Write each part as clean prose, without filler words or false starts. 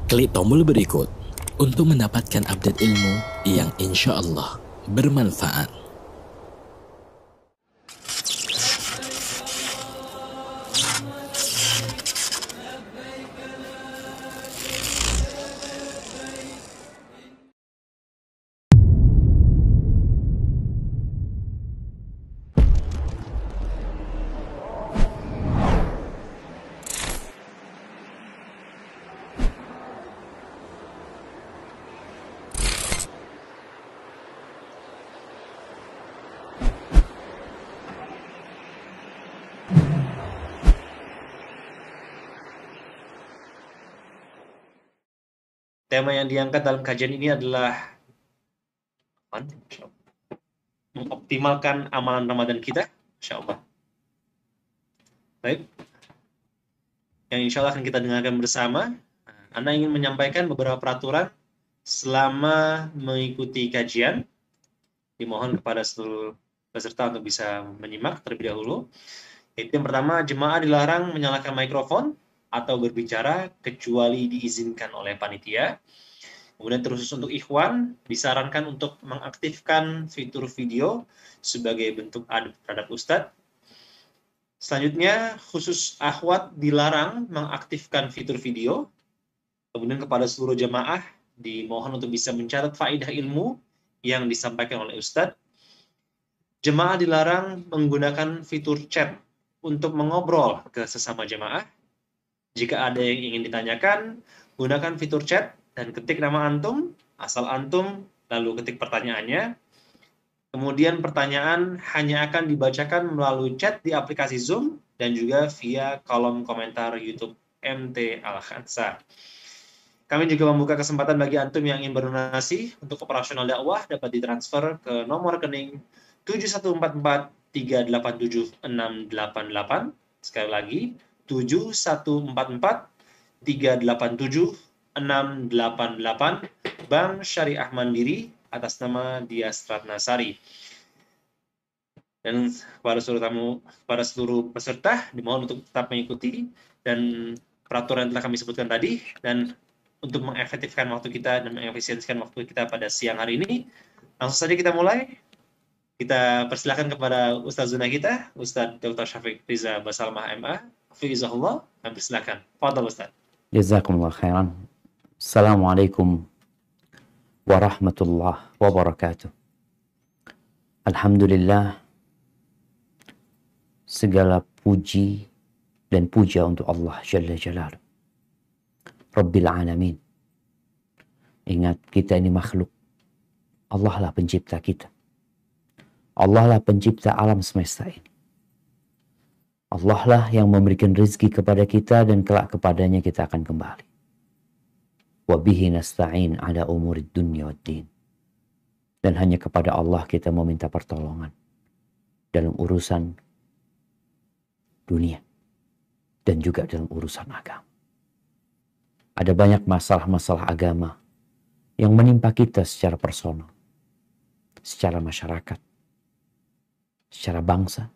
Klik tombol berikut untuk mendapatkan update ilmu yang insya Allah bermanfaat. Tema yang diangkat dalam kajian ini adalah mengoptimalkan amalan Ramadan kita, Insya Allah. Baik, yang insya Allah akan kita dengarkan bersama. Anda ingin menyampaikan beberapa peraturan selama mengikuti kajian. Dimohon kepada seluruh peserta untuk bisa menyimak terlebih dahulu. Itu yang pertama, jemaah dilarang menyalakan mikrofon atau berbicara kecuali diizinkan oleh panitia. Kemudian terkhusus untuk ikhwan, disarankan untuk mengaktifkan fitur video sebagai bentuk adab terhadap Ustadz. Selanjutnya, khusus akhwat dilarang mengaktifkan fitur video. Kemudian kepada seluruh jemaah, dimohon untuk bisa mencatat faedah ilmu yang disampaikan oleh Ustadz. Jemaah dilarang menggunakan fitur chat untuk mengobrol ke sesama jemaah. Jika ada yang ingin ditanyakan, gunakan fitur chat dan ketik nama antum, asal antum, lalu ketik pertanyaannya. Kemudian pertanyaan hanya akan dibacakan melalui chat di aplikasi Zoom dan juga via kolom komentar YouTube MT Al-Khansa. Kami juga membuka kesempatan bagi antum yang ingin berdonasi untuk operasional dakwah dapat ditransfer ke nomor rekening 7144-387-688. Sekali lagi, 7144-387-688 Bank Syariah Mandiri atas nama Dias Ratnasari. Dan para seluruh peserta dimohon untuk tetap mengikuti dan peraturan yang telah kami sebutkan tadi, dan untuk mengefektifkan waktu kita dan mengefisiensikan waktu kita pada siang hari ini, langsung saja kita mulai. Kita persilakan kepada Ustazuna kita, Ustaz Dr. Syafiq Riza Basalmah MA. Hafizahullah, kami persilakan. Fadhal Ustaz. Jazakumullah khairan. Assalamualaikum warahmatullahi wabarakatuh. Alhamdulillah, segala puji dan puja untuk Allah Jalla Jalaluh, Rabbil Alamin. Ingat, kita ini makhluk. Allah lah pencipta kita. Allah lah pencipta alam semesta ini. Allah lah yang memberikan rezeki kepada kita dan kelak kepadanya kita akan kembali. Wa bihi nasta'in ala umurid dunya wad din. Dan hanya kepada Allah kita meminta pertolongan dalam urusan dunia dan juga dalam urusan agama. Ada banyak masalah-masalah agama yang menimpa kita secara personal, secara masyarakat, secara bangsa.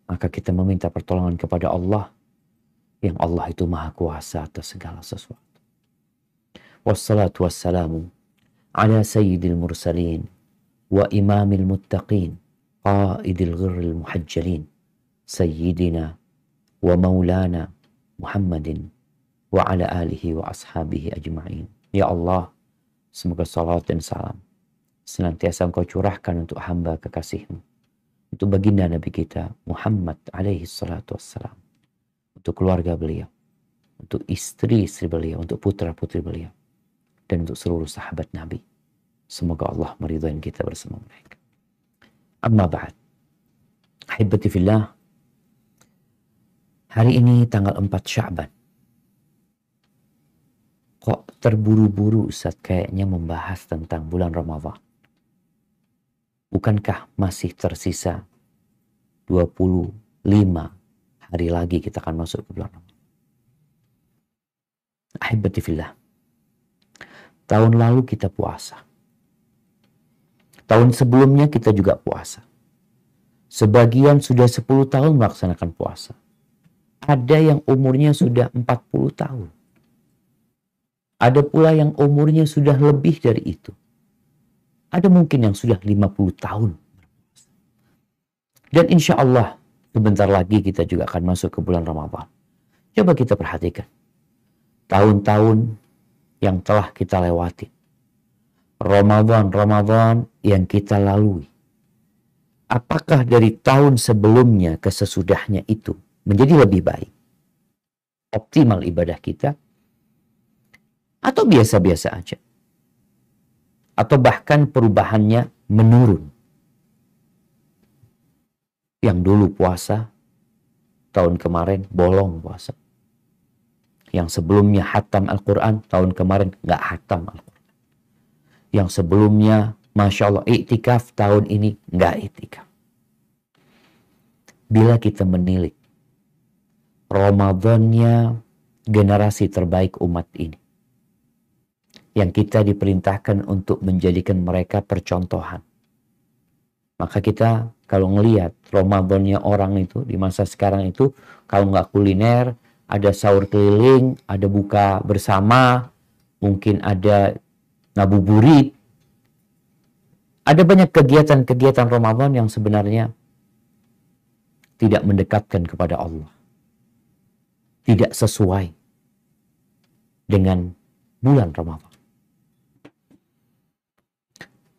Maka kita meminta pertolongan kepada Allah, yang Allah itu maha kuasa atas segala sesuatu. Wassalatu wassalamu ala sayyidil mursalin wa imamil muttaqin qaidil ghirril muhajjalin sayyidina wa maulana Muhammadin wa ala alihi wa ashabihi ajma'in. Ya Allah, semoga salat dan salam senantiasa Engkau curahkan untuk hamba kekasih-Mu, untuk baginda Nabi kita Muhammad alaihi salatu wassalam, untuk keluarga beliau, untuk istri-istri beliau, untuk putra-putri beliau, dan untuk seluruh sahabat Nabi. Semoga Allah meridhai kita bersama mereka. Amma ba'd. Ahibati fillah, hari ini tanggal 4 Sya'ban. Kok terburu-buru Ustaz kayaknya membahas tentang bulan Ramadan? Bukankah masih tersisa 25 hari lagi kita akan masuk ke bulan Ramadan? Ahibati fillah, tahun lalu kita puasa. Tahun sebelumnya kita juga puasa. Sebagian sudah 10 tahun melaksanakan puasa. Ada yang umurnya sudah 40 tahun. Ada pula yang umurnya sudah lebih dari itu. Ada mungkin yang sudah 50 tahun. Dan insya Allah sebentar lagi kita juga akan masuk ke bulan Ramadan. Coba kita perhatikan. Tahun-tahun yang telah kita lewati. Ramadan yang kita lalui. Apakah dari tahun sebelumnya ke sesudahnya itu menjadi lebih baik? Optimal ibadah kita? Atau biasa-biasa aja? Atau bahkan perubahannya menurun? Yang dulu puasa, tahun kemarin bolong puasa. Yang sebelumnya hatam Al-Quran, tahun kemarin nggak hatam Al-Quran. Yang sebelumnya, Masya Allah, iktikaf, tahun ini nggak iktikaf. Bila kita menilik Ramadannya generasi terbaik umat ini, yang kita diperintahkan untuk menjadikan mereka percontohan, maka kita kalau ngelihat Ramadannya orang itu di masa sekarang itu, kalau nggak kuliner, ada sahur keliling, ada buka bersama, mungkin ada ngabuburit, ada banyak kegiatan-kegiatan Ramadan yang sebenarnya tidak mendekatkan kepada Allah, tidak sesuai dengan bulan Ramadan.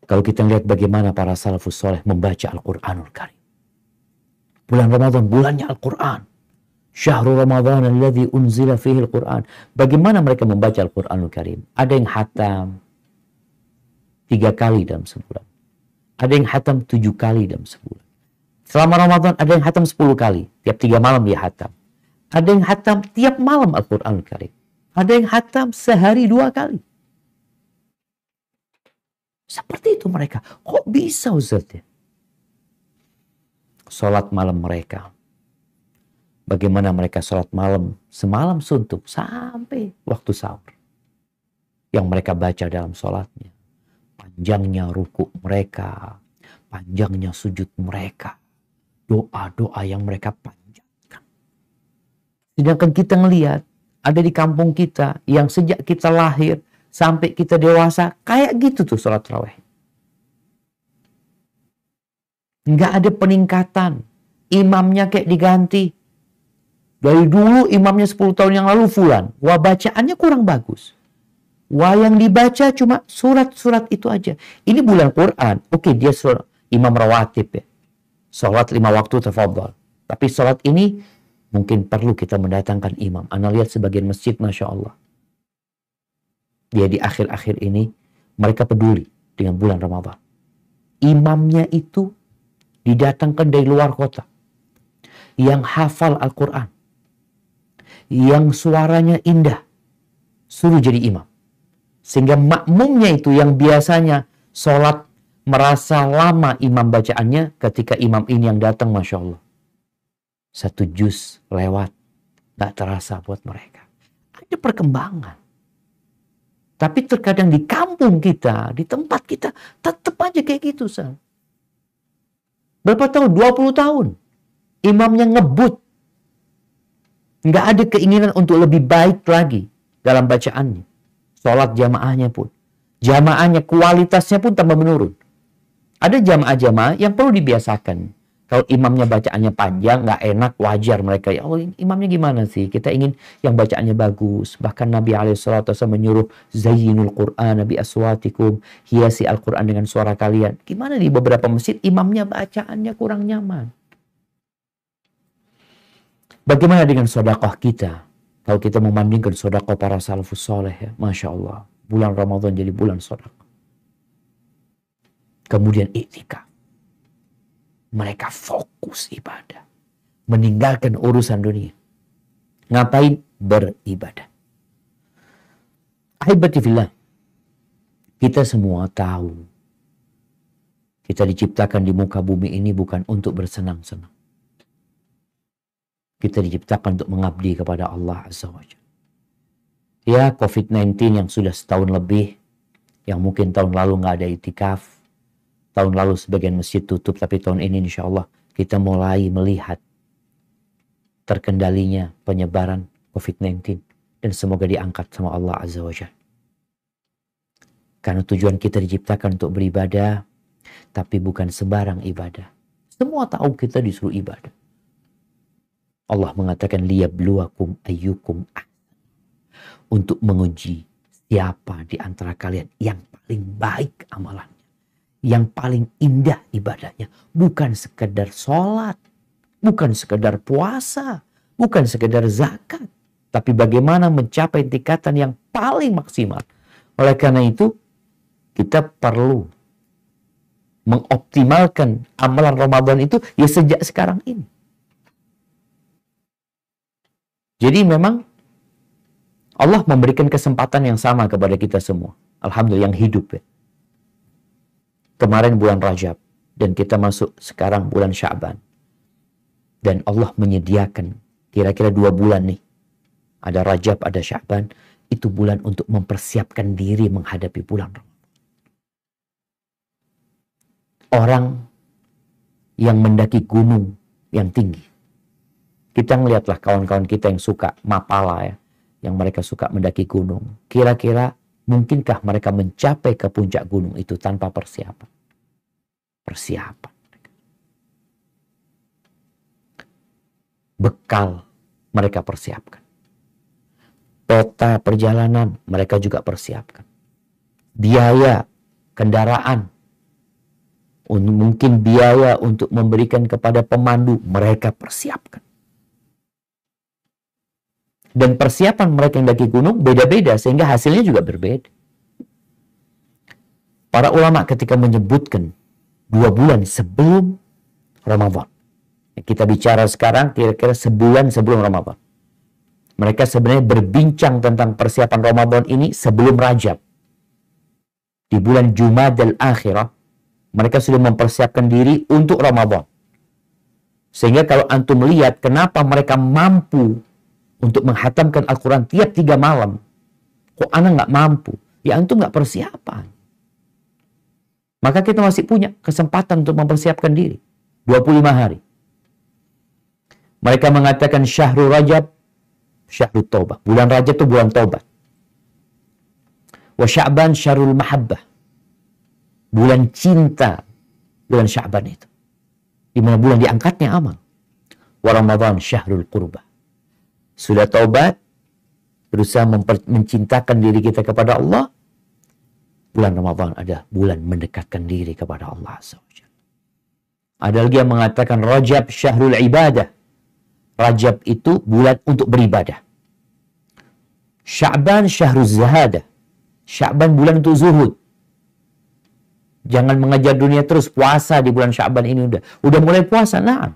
Kalau kita lihat bagaimana para salafus soleh membaca Al-Quranul Karim. Bulan Ramadan, bulannya Al-Quran. Syahrul Ramadan alladzi unzila fihi Al-Quran. Bagaimana mereka membaca Al-Quranul Karim? Ada yang hatam 3 kali dalam sebulan. Ada yang hatam 7 kali dalam sebulan. Selama Ramadan ada yang hatam 10 kali. Tiap 3 malam dia hatam. Ada yang hatam tiap malam Al-Quranul Karim. Ada yang hatam sehari 2 kali. Seperti itu mereka. Kok bisa Ustaz ya? Sholat malam mereka. Bagaimana mereka sholat malam semalam suntuk sampai waktu sahur. Yang mereka baca dalam sholatnya. Panjangnya ruku mereka. Panjangnya sujud mereka. Doa-doa yang mereka panjatkan. Sedangkan kita ngelihat ada di kampung kita yang sejak kita lahir sampai kita dewasa, kayak gitu tuh sholat tarawih. Nggak ada peningkatan. Imamnya kayak diganti. Dari dulu imamnya 10 tahun yang lalu fulan. Wah, bacaannya kurang bagus. Wah, yang dibaca cuma surat-surat itu aja. Ini bulan Quran. Oke, dia imam rawatib ya. Sholat 5 waktu tafadhal. Tapi sholat ini mungkin perlu kita mendatangkan imam. Anda lihat sebagian masjid, Masya Allah. Dia di akhir-akhir ini, mereka peduli dengan bulan Ramadan. Imamnya itu didatangkan dari luar kota. Yang hafal Al-Quran. Yang suaranya indah. Suruh jadi imam. Sehingga makmumnya itu yang biasanya sholat merasa lama imam bacaannya, ketika imam ini yang datang, Masya Allah. 1 juz lewat. Gak terasa buat mereka. Ada perkembangan. Tapi terkadang di kampung kita, di tempat kita, tetap aja kayak gitu. Berapa tahun? 20 tahun. Imamnya ngebut. Nggak ada keinginan untuk lebih baik lagi dalam bacaannya. Sholat jamaahnya pun. Jamaahnya, kualitasnya pun tambah menurun. Ada jamaah-jamaah yang perlu dibiasakan. Kalau imamnya bacaannya panjang, nggak enak, wajar mereka. Ya Allah, imamnya gimana sih? Kita ingin yang bacaannya bagus. Bahkan Nabi SAW menyuruh zayyinul Qur'an bi aswatikum. Hiasi Al-Quran dengan suara kalian. Gimana di beberapa masjid imamnya bacaannya kurang nyaman. Bagaimana dengan sedekah kita? Kalau kita membandingkan sedekah para salafus soleh ya. Masya Allah. Bulan Ramadan jadi bulan sedekah. Kemudian iktikaf. Mereka fokus ibadah. Meninggalkan urusan dunia. Ngapain? Beribadah. Ahibati fillah. Kita semua tahu. Kita diciptakan di muka bumi ini bukan untuk bersenang-senang. Kita diciptakan untuk mengabdi kepada Allah Azza wa Jalla. Ya, COVID-19 yang sudah setahun lebih. Yang mungkin tahun lalu nggak ada iktikaf. Tahun lalu sebagian masjid tutup, tapi tahun ini insya Allah kita mulai melihat terkendalinya penyebaran COVID-19. Dan semoga diangkat sama Allah Azza wa Jalla. Karena tujuan kita diciptakan untuk beribadah, tapi bukan sembarang ibadah. Semua tahu kita disuruh ibadah. Allah mengatakan liyabluwakum ayyukum untuk menguji siapa di antara kalian yang paling baik amalannya, yang paling indah ibadahnya. Bukan sekedar sholat, bukan sekedar puasa, bukan sekedar zakat, tapi bagaimana mencapai tingkatan yang paling maksimal. Oleh karena itu, kita perlu mengoptimalkan amalan Ramadan itu ya sejak sekarang ini. Jadi memang Allah memberikan kesempatan yang sama kepada kita semua. Alhamdulillah yang hidup ya. Kemarin bulan Rajab dan kita masuk sekarang bulan Sya'ban. Dan Allah menyediakan kira-kira 2 bulan nih. Ada Rajab, ada Sya'ban. Itu bulan untuk mempersiapkan diri menghadapi bulan Ramadan. Orang yang mendaki gunung yang tinggi. Kita ngelihatlah kawan-kawan kita yang suka mapala ya. Yang mereka suka mendaki gunung. Kira-kira mungkinkah mereka mencapai ke puncak gunung itu tanpa persiapan? Persiapan. Bekal mereka persiapkan. Peta perjalanan mereka juga persiapkan. Biaya kendaraan. Mungkin biaya untuk memberikan kepada pemandu mereka persiapkan. Dan persiapan mereka yang daki gunung beda-beda sehingga hasilnya juga berbeda. Para ulama ketika menyebutkan 2 bulan sebelum Ramadan. Kita bicara sekarang kira-kira sebulan sebelum Ramadan. Mereka sebenarnya berbincang tentang persiapan Ramadan ini sebelum Rajab. Di bulan Jumadal Akhirah, mereka sudah mempersiapkan diri untuk Ramadan. Sehingga kalau antum lihat kenapa mereka mampu untuk menghatamkan Al-Quran tiap 3 malam. Kok anak nggak mampu? Ya antum nggak persiapan. Maka kita masih punya kesempatan untuk mempersiapkan diri. 25 hari. Mereka mengatakan Syahrul Rajab, Syahrul Taubah. Bulan Rajab itu bulan Taubat. Wa Sya'ban Syahrul Mahabbah. Bulan cinta. Bulan Sya'ban itu. Di mana bulan diangkatnya amal. Wa Ramadan Syahrul Qurbah. Sudah taubat, berusaha mencintakan diri kita kepada Allah. Bulan Ramadan adalah bulan mendekatkan diri kepada Allah SWT. Ada lagi yang mengatakan Rajab Syahrul Ibadah. Rajab itu bulan untuk beribadah. Sya'ban Syahrul Zahadah. Sya'ban bulan untuk zuhud. Jangan mengejar dunia terus, puasa di bulan Sya'ban ini udah mulai puasa, nah.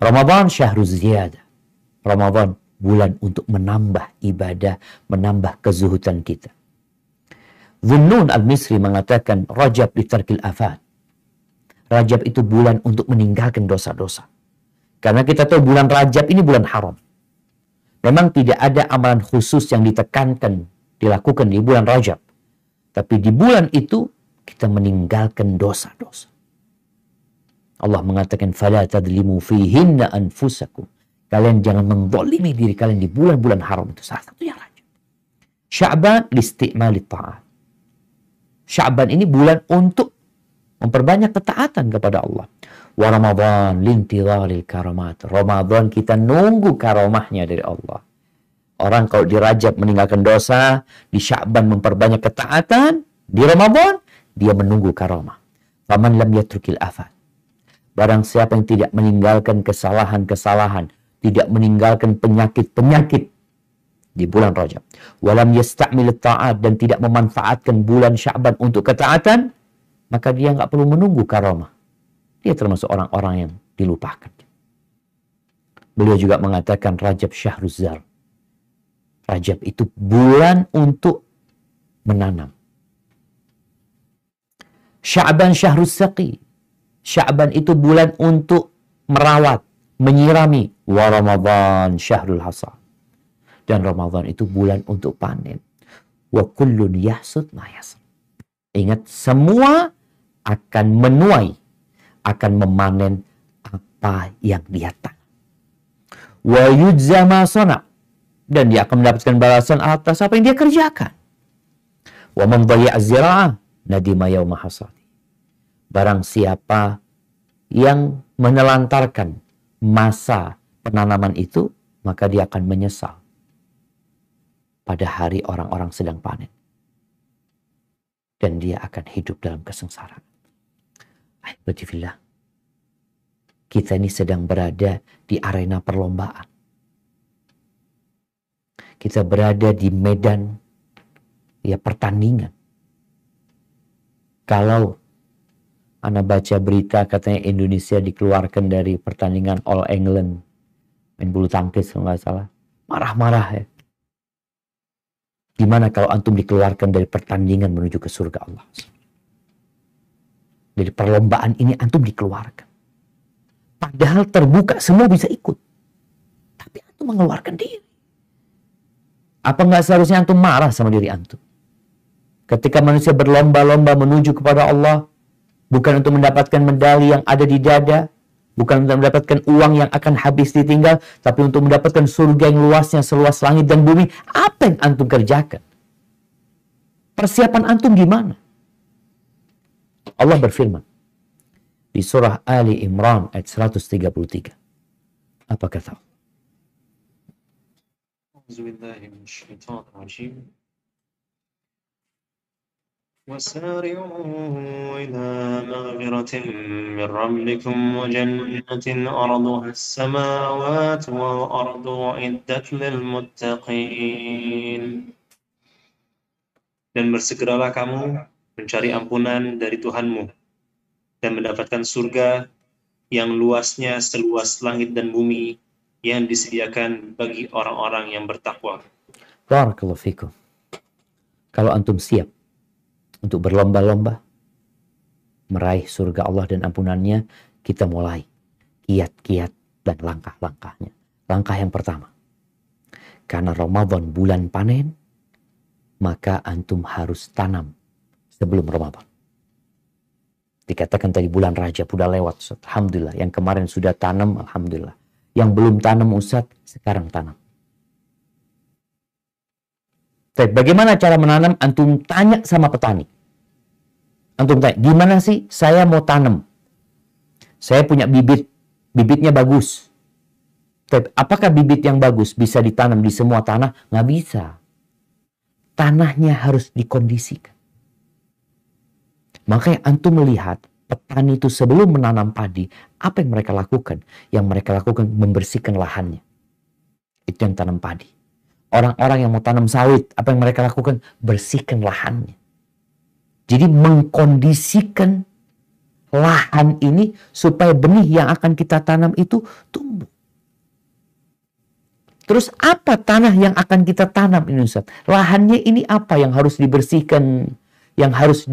Ramadan Syahrul Ziyadah. Ramadan bulan untuk menambah ibadah, menambah kezuhudan kita. Dhunnun al-Misri mengatakan Rajab litarkil afat. Rajab itu bulan untuk meninggalkan dosa-dosa. Karena kita tahu bulan Rajab ini bulan haram. Memang tidak ada amalan khusus yang ditekankan, dilakukan di bulan Rajab. Tapi di bulan itu kita meninggalkan dosa-dosa. Allah mengatakan fala tadlimu fihinna anfusakum. Kalian jangan menzalimi diri kalian di bulan-bulan haram itu. Salah satunya Rajab. Sya'ban listi'mali ta'at. Sya'ban ini bulan untuk memperbanyak ketaatan kepada Allah. Wa Ramadan lintidharil karamat. Ramadan kita nunggu karamahnya dari Allah. Orang kalau di Rajab meninggalkan dosa, di Sya'ban memperbanyak ketaatan, di Ramadan dia menunggu karamah. Faman lam yatrukil afat. Barang siapa yang tidak meninggalkan kesalahan-kesalahan, tidak meninggalkan penyakit-penyakit di bulan Rajab. Walam yasta'mil ta'at, dan tidak memanfaatkan bulan Sya'ban untuk ketaatan, maka dia nggak perlu menunggu karamah. Dia termasuk orang-orang yang dilupakan. Beliau juga mengatakan Rajab Syahrul Zar. Rajab itu bulan untuk menanam. Sya'ban Syahrul Saqi. Sya'ban itu bulan untuk merawat, menyirami. Wa Ramadan Syahrul Hasad. Dan Ramadan itu bulan untuk panen. Wa kullun yahsud ma yasr. Ingat, semua akan menuai, akan memanen apa yang dia tanam. Wa yujza ma sana. Dan dia akan mendapatkan balasan atas apa yang dia kerjakan. Wa man dhayya'a az-zira'ah nadima yauma hasadi. Barang siapa yang menelantarkan masa penanaman itu, maka dia akan menyesal pada hari orang-orang sedang panen. Dan dia akan hidup dalam kesengsaraan. Alhamdulillah. Kita ini sedang berada di arena perlombaan. Kita berada di medan pertandingan. Kalau Anda baca berita katanya Indonesia dikeluarkan dari pertandingan All England main bulu tangkis kalau nggak salah, marah-marah ya. Gimana kalau antum dikeluarkan dari pertandingan menuju ke surga Allah? Dari perlombaan ini antum dikeluarkan. Padahal terbuka, semua bisa ikut. Tapi antum mengeluarkan diri. Apa nggak seharusnya antum marah sama diri antum? Ketika manusia berlomba-lomba menuju kepada Allah, bukan untuk mendapatkan medali yang ada di dada, bukan untuk mendapatkan uang yang akan habis ditinggal, tapi untuk mendapatkan surga yang luasnya seluas langit dan bumi. Apa yang antum kerjakan? Persiapan antum gimana? Allah berfirman di surah Ali Imran ayat 133. Apa kata Allah? وسارعوا إلى مغفرة من ربكم وجنة أرضها السماوات والأرض أعدت للمتقين. Dan bersegeralah kamu mencari ampunan dari Tuhanmu dan mendapatkan surga yang luasnya seluas langit dan bumi yang disediakan bagi orang-orang yang bertakwa. Barakallahu fikum. Kalau antum siap untuk berlomba-lomba meraih surga Allah dan ampunannya, kita mulai kiat-kiat dan langkah-langkahnya. Langkah yang pertama, karena Ramadan bulan panen, maka antum harus tanam sebelum Ramadan. Dikatakan tadi bulan Rajab sudah lewat, Ustaz. Alhamdulillah. Yang kemarin sudah tanam, alhamdulillah. Yang belum tanam, Ustaz, sekarang tanam. Tapi bagaimana cara menanam? Antum tanya sama petani. Antum tanya, gimana sih saya mau tanam? Saya punya bibit, bibitnya bagus. Tapi apakah bibit yang bagus bisa ditanam di semua tanah? Nggak bisa. Tanahnya harus dikondisikan. Makanya antum melihat petani itu sebelum menanam padi, apa yang mereka lakukan? Yang mereka lakukan membersihkan lahannya. Itu yang tanam padi. Orang-orang yang mau tanam sawit, apa yang mereka lakukan? Bersihkan lahannya. Jadi mengkondisikan lahan ini supaya benih yang akan kita tanam itu tumbuh. Terus apa tanah yang akan kita tanam ini, Ustaz? Lahannya ini apa yang harus dibersihkan? Yang harus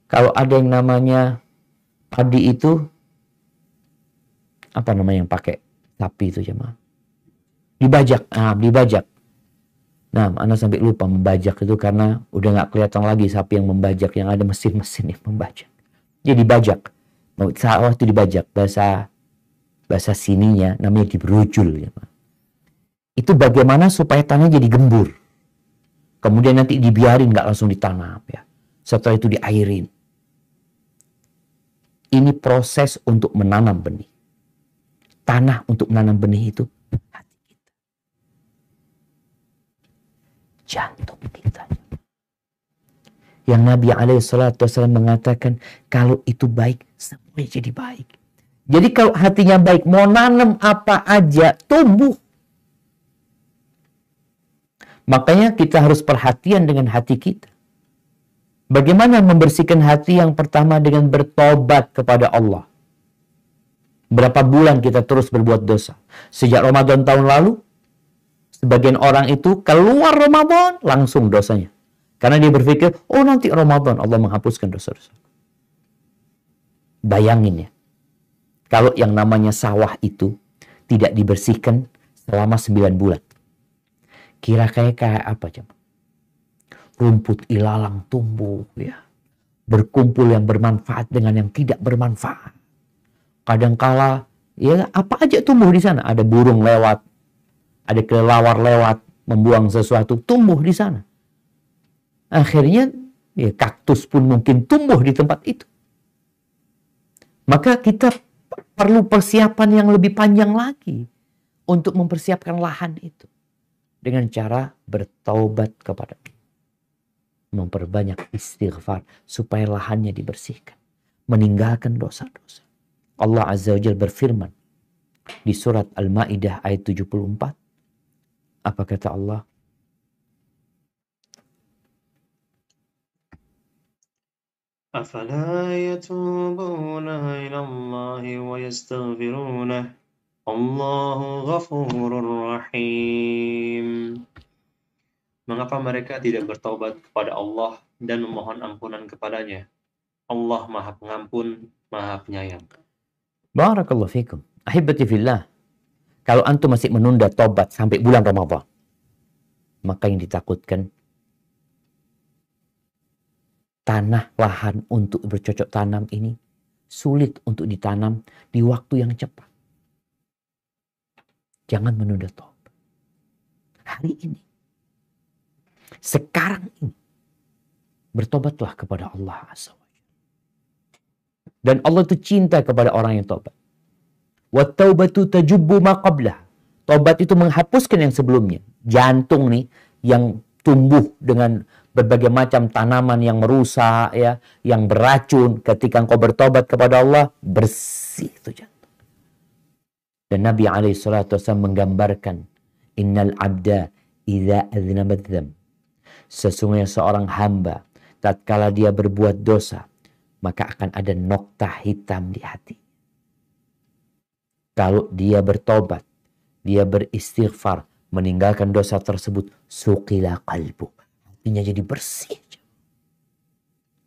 kalau ada yang namanya padi itu, apa namanya yang pakai sapi itu jemaah? Dibajak, dibajak. Nah, Anda sampai lupa membajak itu karena udah nggak kelihatan lagi sapi yang membajak, yang ada mesin-mesin yang membajak. Jadi dibajak. Sawah itu dibajak, bahasa sininya namanya diberujul. Ya. Itu bagaimana supaya tanahnya jadi gembur. Kemudian nanti dibiarin, nggak langsung ditanam. Ya. Setelah itu diairin. Ini proses untuk menanam benih. Tanah untuk menanam benih itu hati kita. Jantung kita. Yang Nabi SAW mengatakan, kalau itu baik, semuanya jadi baik. Jadi kalau hatinya baik, mau nanam apa aja, tumbuh. Makanya kita harus perhatian dengan hati kita. Bagaimana membersihkan hati? Yang pertama dengan bertobat kepada Allah. Berapa bulan kita terus berbuat dosa. Sejak Ramadan tahun lalu, sebagian orang itu keluar Ramadan, langsung dosanya. Karena dia berpikir, oh nanti Ramadan Allah menghapuskan dosa-dosa. Bayangin ya, kalau yang namanya sawah itu tidak dibersihkan selama 9 bulan. Kira-kira kayak apa coba? Rumput ilalang tumbuh ya. Berkumpul yang bermanfaat dengan yang tidak bermanfaat. Kadangkala ya apa aja tumbuh di sana. Ada burung lewat, ada kelelawar lewat, membuang sesuatu, tumbuh di sana. Akhirnya ya, kaktus pun mungkin tumbuh di tempat itu. Maka kita perlu persiapan yang lebih panjang lagi untuk mempersiapkan lahan itu. Dengan cara bertaubat kepada Allah. Memperbanyak istighfar supaya lahannya dibersihkan. Meninggalkan dosa-dosa. Allah Azza wa Jalla berfirman di surat Al-Maidah ayat 74. Apa kata Allah? أفلا يتوبون إلى الله ويستغفرونه الله غفور رحيم. Mengapa mereka tidak bertaubat kepada Allah dan memohon ampunan kepadanya? Allah Maha Pengampun, Maha Penyayang. Barakallahu fikum. Ahibati fillah. Kalau antum masih menunda taubat sampai bulan Ramadan, maka yang ditakutkan tanah lahan untuk bercocok tanam ini sulit untuk ditanam di waktu yang cepat. Jangan menunda taubat. Hari ini, sekarang ini, bertobatlah kepada Allah Azza wa Jalla. Dan Allah itu cinta kepada orang yang taubat. Wat-taubatu tajubbu ma qablah. Taubat itu menghapuskan yang sebelumnya. Jantung nih yang tumbuh dengan berbagai macam tanaman yang merusak, ya, yang beracun. Ketika engkau bertobat kepada Allah, bersih itu jantung. Dan Nabi SAW menggambarkan, innal abda idza aznaba dzam. Sesungguhnya seorang hamba, tatkala dia berbuat dosa, maka akan ada noktah hitam di hati. Kalau dia bertobat, dia beristighfar, meninggalkan dosa tersebut, suqila qalbu. Hatinya jadi bersih.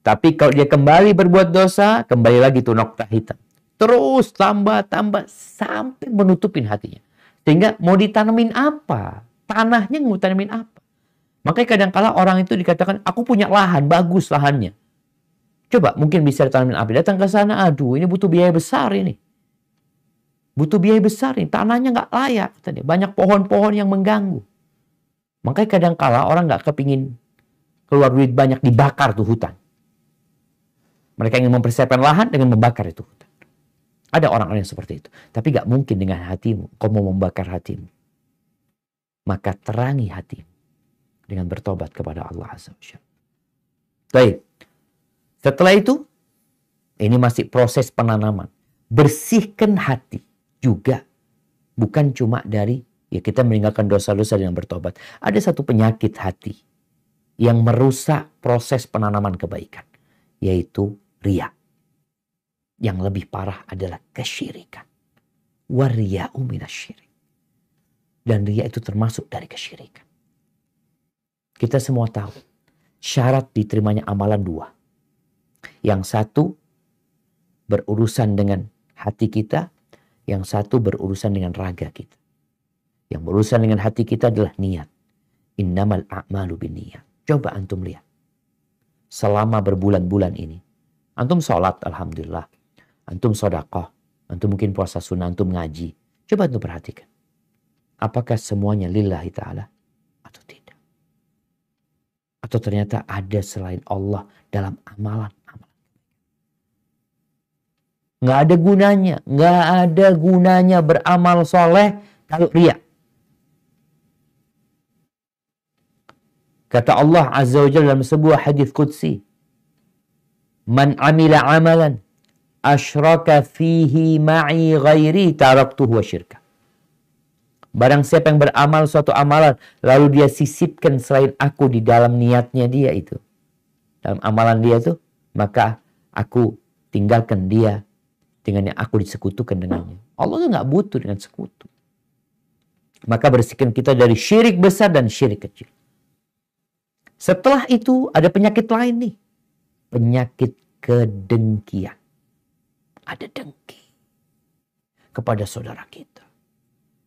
Tapi kalau dia kembali berbuat dosa, kembali lagi tuh noktah hitam. Terus tambah sampai menutupin hatinya. Sehingga mau ditanamin apa? Tanahnya mau tanamin apa? Makanya kadang-kala orang itu dikatakan, aku punya lahan, bagus lahannya. Coba mungkin bisa ditanamin apa? Datang ke sana, aduh ini butuh biaya besar ini. Butuh biaya besar nih, tanahnya nggak layak. Banyak pohon-pohon yang mengganggu. Makanya kadang-kala orang nggak kepingin keluar duit banyak, dibakar tuh hutan. Mereka ingin mempersiapkan lahan dengan membakar itu hutan. Ada orang-orang yang seperti itu. Tapi nggak mungkin dengan hatimu, kau mau membakar hatimu. Maka terangi hatimu dengan bertobat kepada Allah Azza wa Jalla. Baik. Setelah itu, ini masih proses penanaman. Bersihkan hati juga. Bukan cuma dari ya kita meninggalkan dosa-dosa dengan bertobat. Ada satu penyakit hati yang merusak proses penanaman kebaikan, yaitu riya. Yang lebih parah adalah kesyirikan. Wariya'u minasyirik. Dan riya itu termasuk dari kesyirikan. Kita semua tahu syarat diterimanya amalan dua. Yang satu berurusan dengan hati kita, yang satu berurusan dengan raga kita. Yang berurusan dengan hati kita adalah niat. Innamal a'malu binniyat. Coba antum lihat. Selama berbulan-bulan ini. Antum sholat, alhamdulillah. Antum sedekah. Antum mungkin puasa sunnah, antum ngaji. Coba antum perhatikan. Apakah semuanya lillahi ta'ala atau tidak? Atau ternyata ada selain Allah dalam amalan. Nggak ada gunanya. Nggak ada gunanya beramal soleh kalau riya. Kata Allah Azza wa Jalla dalam sebuah hadis qudsi, man amila amalan asyraka fihi ma'i ghairi taraktuhu wa syirka. Barang siapa yang beramal suatu amalan lalu dia sisipkan selain aku di dalam niatnya dia itu, dalam amalan dia itu, maka aku tinggalkan dia dengan yang aku disekutukan dengannya. Allah itu nggak butuh dengan sekutu. Maka bersihkan kita dari syirik besar dan syirik kecil. Setelah itu ada penyakit lain nih. Penyakit kedengkian. Ada dengki kepada saudara kita.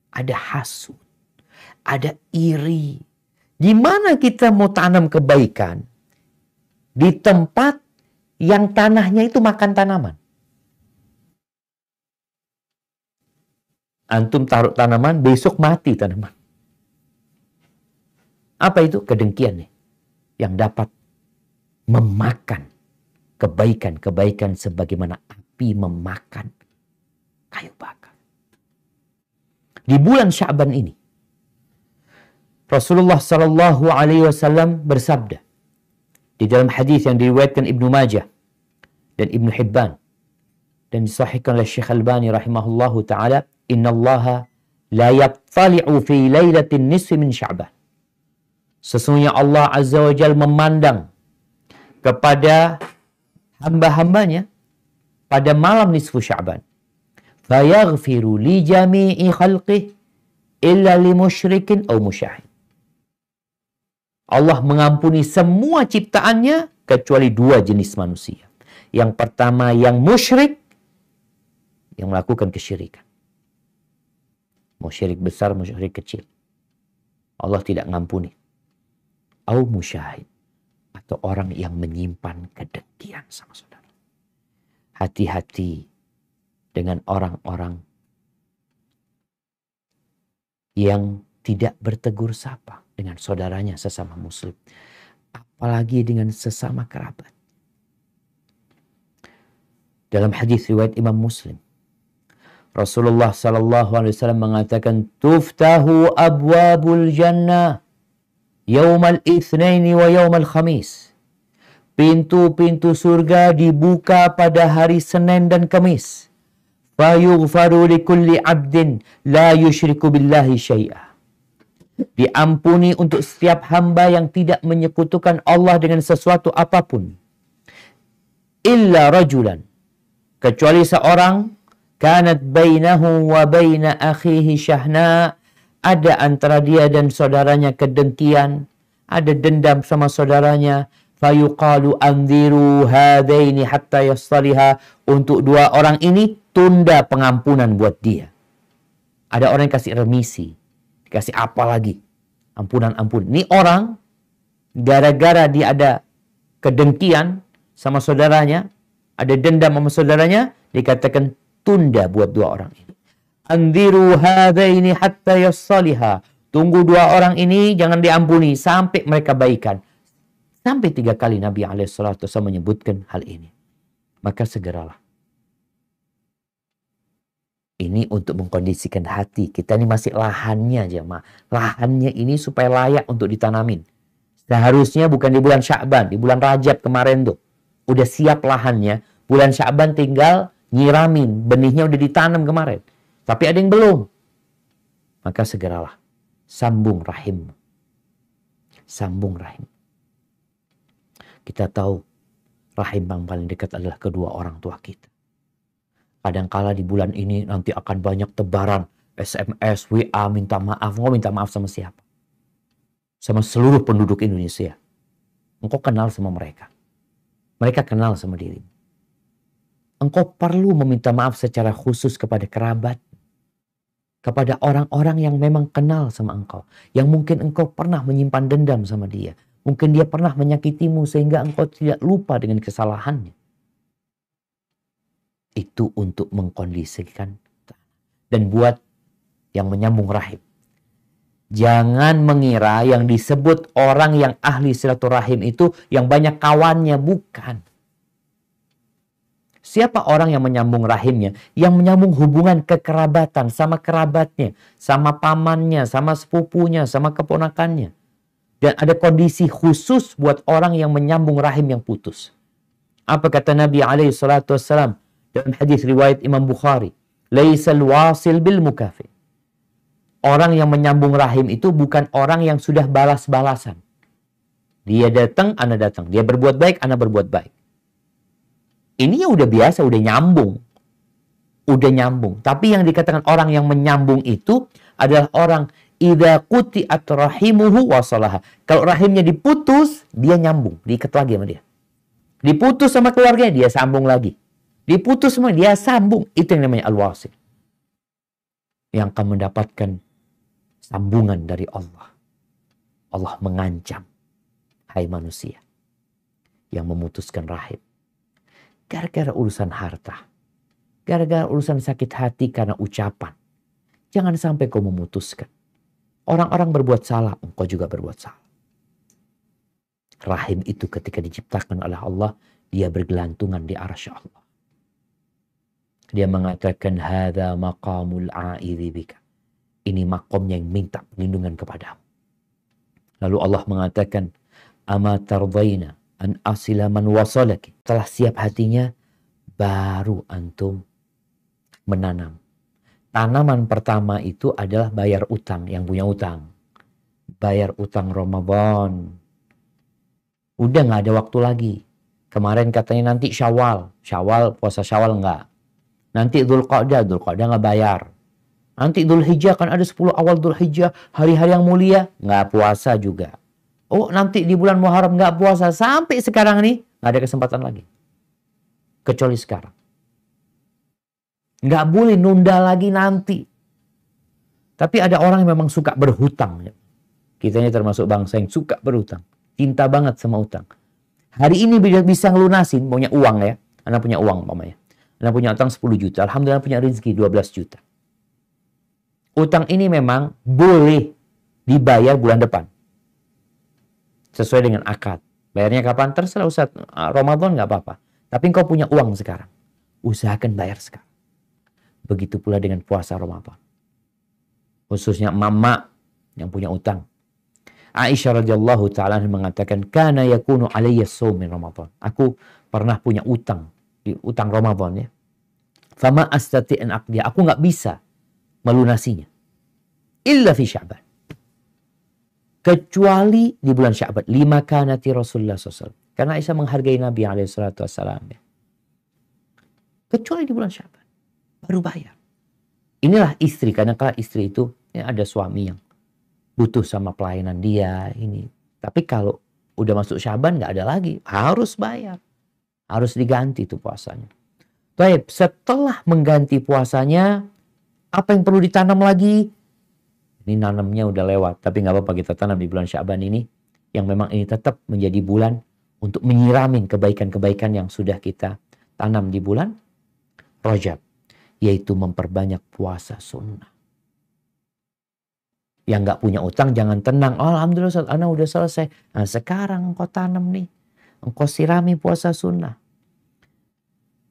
Ada hasud. Ada iri. Gimana kita mau tanam kebaikan di tempat yang tanahnya itu makan tanaman? Antum taruh tanaman, besok mati tanaman. Apa itu? Kedengkian nih. Yang dapat memakan kebaikan-kebaikan sebagaimana api memakan kayu bakar. Di bulan Sya'ban ini, Rasulullah Sallallahu Alaihi Wasallam bersabda di dalam hadis yang diriwayatkan Ibnu Majah dan Ibnu Hibban dan disahihkan oleh Syekh Albani rahimahullahu taala, innallaha la yattali'u fi lailatin nisfi min Sya'ban. Sesungguhnya Allah Azza wa Jalla memandang kepada hamba-hambanya pada malam nisfu Sya'ban. Fayaghfiru li jami'i khalqih illa li musyrikin aw musyahid. Allah mengampuni semua ciptaannya kecuali dua jenis manusia. Yang pertama yang musyrik, yang melakukan kesyirikan. Musyrik besar, musyrik kecil. Allah tidak mengampuni. Au musyahid, atau orang yang menyimpan kedengkian sama saudara. Hati-hati dengan orang-orang yang tidak bertegur sapa dengan saudaranya sesama muslim, apalagi dengan sesama kerabat. Dalam hadis riwayat Imam Muslim, Rasulullah sallallahu alaihi wasallam mengatakan, "Tuftahu abwabul jannah yaumal itsnaini wa yaumal khamis." Pintu-pintu surga dibuka pada hari Senin dan Kamis. Fayughfaru likulli 'abdin la yusyriku billahi syai'a. Diampuni untuk setiap hamba yang tidak menyekutukan Allah dengan sesuatu apapun. Illa rajulan, kecuali seorang, kanat bainahu wa baina akhihi syahna, ada antara dia dan saudaranya kedengkian, ada dendam sama saudaranya. Fayuqalu anziru hadaini hatta yastaliha, untuk dua orang ini tunda pengampunan buat dia. Ada orang yang kasih remisi, dikasih apa lagi? Ampunan. Ini orang gara-gara dia ada kedengkian sama saudaranya, ada dendam sama saudaranya, dikatakan tunda buat dua orang ini. Anziru hadaini hatta yassaliha. Tunggu dua orang ini jangan diampuni sampai mereka baikan. Sampai 3 kali Nabi SAW menyebutkan hal ini. Maka segeralah. Ini untuk mengkondisikan hati. Kita ini masih lahannya jemaah. Lahannya ini supaya layak untuk ditanamin. Seharusnya bukan di bulan Sya'ban, di bulan Rajab kemarin tuh. Udah siap lahannya. Bulan Sya'ban tinggal nyiramin. Benihnya udah ditanam kemarin. Tapi ada yang belum. Maka segeralah. Sambung rahim. Sambung rahim. Kita tahu rahim yang paling dekat adalah kedua orang tua kita. Kadangkala di bulan ini nanti akan banyak tebaran SMS, WA, minta maaf. Engkau minta maaf sama siapa? Sama seluruh penduduk Indonesia. Engkau kenal sama mereka. Mereka kenal sama dirimu. Engkau perlu meminta maaf secara khusus kepada kerabat. Kepada orang-orang yang memang kenal sama engkau. Yang mungkin engkau pernah menyimpan dendam sama dia. Mungkin dia pernah menyakitimu sehingga engkau tidak lupa dengan kesalahannya. Itu untuk mengkondisikan dan buat yang menyambung rahim. Jangan mengira yang disebut orang yang ahli silaturahim itu yang banyak kawannya. Bukan. Siapa orang yang menyambung rahimnya? Yang menyambung hubungan kekerabatan sama kerabatnya, sama pamannya, sama sepupunya, sama keponakannya. Dan ada kondisi khusus buat orang yang menyambung rahim yang putus. Apa kata Nabi SAW dalam hadis riwayat Imam Bukhari? Laisal wasil bil mukafi. Orang yang menyambung rahim itu bukan orang yang sudah balas-balasan. Dia datang, ana datang. Dia berbuat baik, ana berbuat baik. Ini ya udah biasa, udah nyambung. Udah nyambung. Tapi yang dikatakan orang yang menyambung itu adalah orang idza quti'at rahimuhu wasalaha. Kalau rahimnya diputus, dia nyambung, diikat lagi sama dia. Diputus sama keluarganya, dia sambung lagi. Diputus sama dia sambung. Itu yang namanya al-wasil. Yang akan mendapatkan sambungan dari Allah. Allah mengancam, hai manusia yang memutuskan rahim. Gara-gara urusan harta. Gara-gara urusan sakit hati karena ucapan. Jangan sampai kau memutuskan. Orang-orang berbuat salah, engkau juga berbuat salah. Rahim itu ketika diciptakan oleh Allah, dia bergelantungan di arsy Allah. Dia mengatakan, hadza maqamul a'idzi bika. Ini makomnya yang minta perlindungan kepadamu. Lalu Allah mengatakan, ama tardaina an asila man wasalaki. Setelah siap hatinya, baru antum menanam. Tanaman pertama itu adalah bayar utang, yang punya utang. Bayar utang Ramadan. Udah nggak ada waktu lagi. Kemarin katanya nanti Syawal. Syawal, puasa Syawal enggak. Nanti Dzulqa'dah nggak bayar. Nanti Dzulhijjah, kan ada 10 awal Dzulhijjah, hari-hari yang mulia, nggak puasa juga. Oh, nanti di bulan Muharram nggak puasa. Sampai sekarang nih, nggak ada kesempatan lagi. Kecuali sekarang. Nggak boleh nunda lagi nanti. Tapi ada orang yang memang suka berhutang. Kita ini termasuk bangsa yang suka berhutang. Cinta banget sama utang. Hari ini bisa ngelunasin, punya uang ya. Anda punya uang, mamanya. Anda punya utang 10 juta. Alhamdulillah punya rezeki 12 juta. Utang ini memang boleh dibayar bulan depan. Sesuai dengan akad. Bayarnya kapan? Terserah Ustaz. Ramadan nggak apa-apa. Tapi engkau punya uang sekarang. Usahakan bayar sekarang. Begitu pula dengan puasa Ramadan. Khususnya mama yang punya utang. Aisyah radhiyallahu ta'ala mengatakan, kana yakunu alayya shaum min Ramadan. Aku pernah punya utang, di utang Ramadan ya. Fama astati an aqdiya. Aku nggak bisa melunasinya. Illa fi Sya'ban. Kecuali di bulan Sya'ban. Lima kanati Rasulullah SAW. Karena Aisyah menghargai Nabi SAW. Ya. Kecuali di bulan Sya'ban. Baru bayar. Inilah istri. Karena kalau istri itu ya, ada suami yang butuh sama pelayanan dia. Ini. Tapi kalau udah masuk Sya'ban nggak ada lagi. Harus bayar. Harus diganti itu puasanya. Baik, setelah mengganti puasanya, apa yang perlu ditanam lagi? Ini nanamnya udah lewat. Tapi nggak apa-apa kita tanam di bulan Sya'ban ini. Yang memang ini tetap menjadi bulan untuk menyiramin kebaikan-kebaikan yang sudah kita tanam di bulan Rajab. Yaitu memperbanyak puasa sunnah. Yang nggak punya utang jangan tenang. Oh, alhamdulillah Ustaz, ana udah selesai. Nah sekarang engkau tanam nih. Engkau sirami puasa sunnah.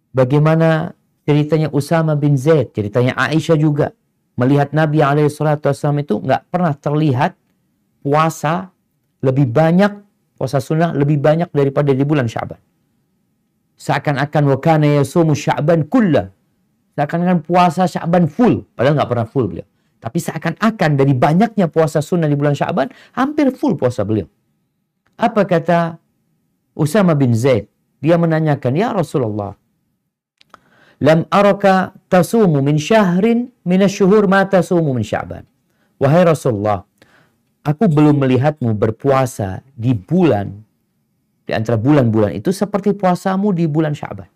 Bagaimana ceritanya Usama bin Zaid. Ceritanya Aisyah juga. Melihat Nabi SAW itu nggak pernah terlihat puasa lebih banyak. Puasa sunnah lebih banyak daripada di bulan Sya'ban. Seakan-akan wa kana yasumu Sya'ban kullah. Seakan-akan puasa Sya'ban full. Padahal nggak pernah full beliau. Tapi seakan-akan dari banyaknya puasa sunnah di bulan Sya'ban, hampir full puasa beliau. Apa kata Usama bin Zaid? Dia menanyakan, ya Rasulullah, lam araka tasumu min syahrin minasyuhur ma tasumu min Sya'ban. Wahai Rasulullah, aku belum melihatmu berpuasa di bulan, di antara bulan-bulan itu seperti puasamu di bulan Sya'ban.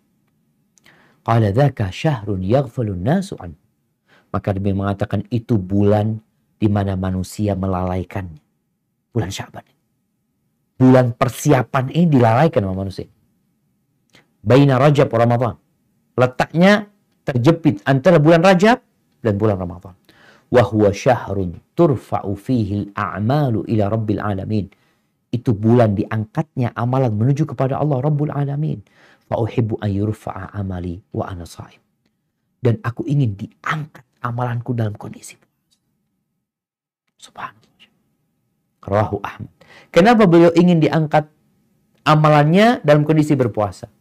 Qala dzaka syahrun yaghfalun nasu an. Maka Nabi mengatakan itu bulan di mana manusia melalaikannya. Bulan Sya'ban. Bulan persiapan ini dilalaikan sama manusia. Baina Rajab wa Ramadan. Letaknya terjepit antara bulan Rajab dan bulan Ramadan. Wa huwa syahrun turfa'u fihi al-a'malu ila rabbil alamin. Itu bulan diangkatnya amalan menuju kepada Allah Rabbul Alamin. Fa uhibbu an yurfa'a amali wa ana sha'im. Dan aku ingin diangkat amalanku dalam kondisi puasa. Subhanallah. Rawahu Ahmad. Kenapa beliau ingin diangkat amalannya dalam kondisi berpuasa?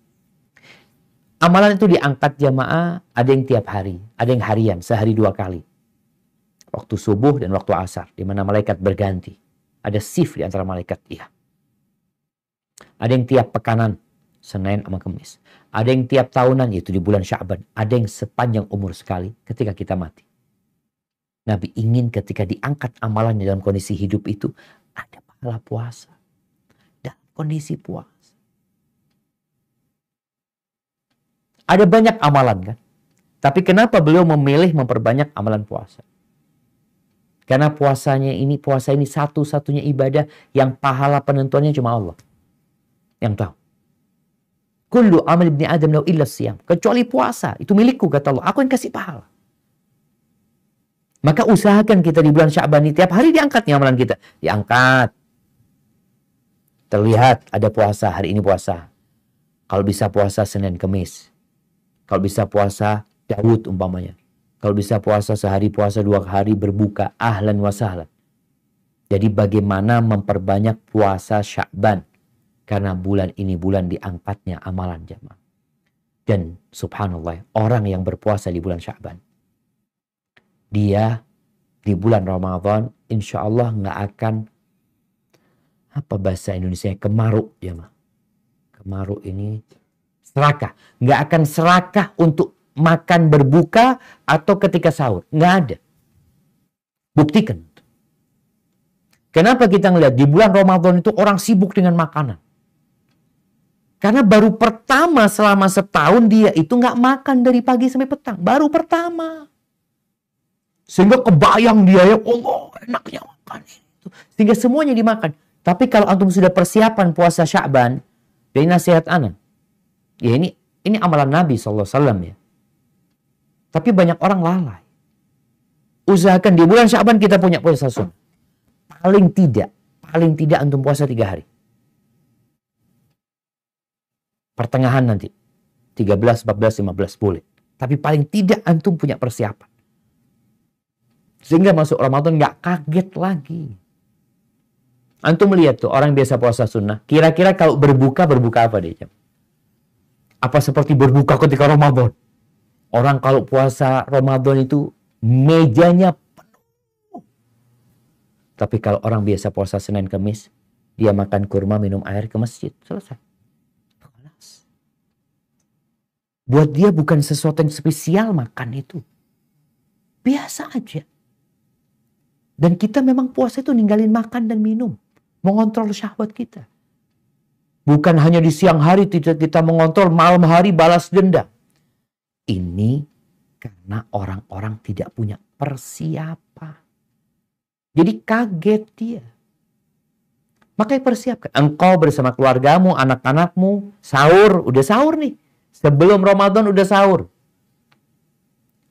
Amalan itu diangkat jamaah, ada yang tiap hari, ada yang harian, sehari 2 kali. Waktu subuh dan waktu asar, di mana malaikat berganti. Ada shift di antara malaikat, iya. Ada yang tiap pekanan, Senin sama Kamis. Ada yang tiap tahunan, yaitu di bulan Sya'ban. Ada yang sepanjang umur sekali ketika kita mati. Nabi ingin ketika diangkat amalannya dalam kondisi hidup itu, ada pahala puasa. Dalam kondisi puasa. Ada banyak amalan kan? Tapi kenapa beliau memilih memperbanyak amalan puasa? Karena puasa ini satu-satunya ibadah yang pahala penentuannya cuma Allah yang tahu. Kullu amal ibni Adam lahu illa siyam. Kecuali puasa. Itu milikku, kata Allah. Aku yang kasih pahala. Maka usahakan kita di bulan Sya'ban ini. Tiap hari diangkat nih amalan kita. Diangkat. terlihat ada puasa, hari ini puasa. Kalau bisa puasa Senin Kemis. Kalau bisa puasa Daud umpamanya. Kalau bisa puasa sehari, puasa 2 hari, berbuka, ahlan wa sahlan. Jadi bagaimana memperbanyak puasa Sya'ban. Karena bulan ini bulan diangkatnya amalan jamaah. Dan subhanallah, orang yang berpuasa di bulan Sya'ban, dia di bulan Ramadan insya Allah nggak akan, apa bahasa Indonesia, kemaruk ya mah. Kemaruk ini serakah. Nggak akan serakah untuk makan berbuka atau ketika sahur. Nggak ada. Buktikan. Kenapa kita ngelihat di bulan Ramadan itu orang sibuk dengan makanan? Karena baru pertama selama setahun dia itu nggak makan dari pagi sampai petang. Baru pertama. Sehingga kebayang dia, ya Allah enaknya makan itu. Sehingga semuanya dimakan. Tapi kalau antum sudah persiapan puasa Sya'ban, dari nasihat ana, ya ini amalan Nabi SAW ya. Tapi banyak orang lalai. Usahakan di bulan Sya'ban kita punya puasa sunnah. Paling tidak antum puasa 3 hari. Pertengahan nanti. 13, 14, 15 boleh. Tapi paling tidak antum punya persiapan. Sehingga masuk Ramadan nggak kaget lagi. Antum melihat tuh orang biasa puasa sunnah. Kira-kira kalau berbuka apa dia? Apa seperti berbuka ketika Ramadan? Orang kalau puasa Ramadan itu mejanya penuh. Tapi kalau orang biasa puasa Senin Kemis, dia makan kurma, minum air, ke masjid. Selesai. Buat dia bukan sesuatu yang spesial makan itu. Biasa aja. Dan kita memang puasa itu ninggalin makan dan minum. Mengontrol syahwat kita. Bukan hanya di siang hari kita mengontrol, malam hari balas dendam. Ini karena orang-orang tidak punya persiapan. Jadi kaget dia. Makanya persiapkan. Engkau bersama keluargamu, anak-anakmu, sahur. Udah sahur nih. Sebelum Ramadan udah sahur.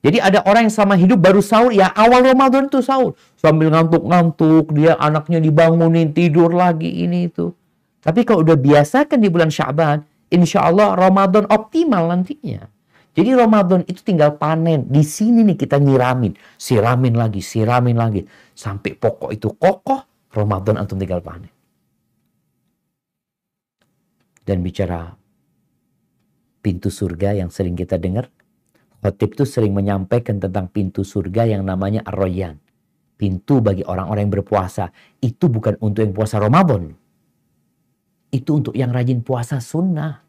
Jadi ada orang yang sama hidup baru sahur. Ya awal Ramadan itu sahur. Sambil ngantuk-ngantuk. Dia anaknya dibangunin. Tidur lagi ini itu. Tapi kalau udah biasakan di bulan Sya'ban. Insya Allah Ramadan optimal nantinya. Jadi Ramadan itu tinggal panen. Di sini nih kita nyiramin. Siramin lagi. Sampai pokok itu kokoh. Ramadan antum tinggal panen. Dan bicara pintu surga yang sering kita dengar. Khatib itu sering menyampaikan tentang pintu surga yang namanya Ar-Rayyan. Pintu bagi orang-orang yang berpuasa. Itu bukan untuk yang puasa Ramadan. Itu untuk yang rajin puasa sunnah.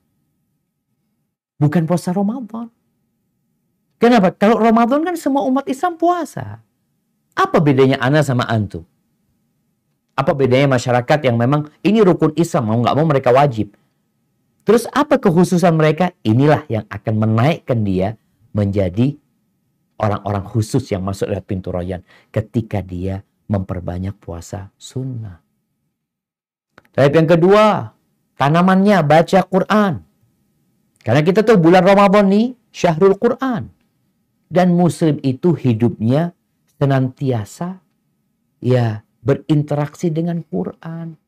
Bukan puasa Ramadan. Kenapa? Kalau Ramadan kan semua umat Islam puasa. Apa bedanya ana sama antum? Apa bedanya masyarakat yang memang ini rukun Islam, mau nggak mau mereka wajib. Terus apa kekhususan mereka? Inilah yang akan menaikkan dia menjadi orang-orang khusus yang masuk lewat pintu Rayyan ketika dia memperbanyak puasa sunnah. Tapi yang kedua, tanamannya baca Quran. Karena kita tuh bulan Ramadan nih, Syahrul Quran. Dan muslim itu hidupnya senantiasa ya berinteraksi dengan Quran.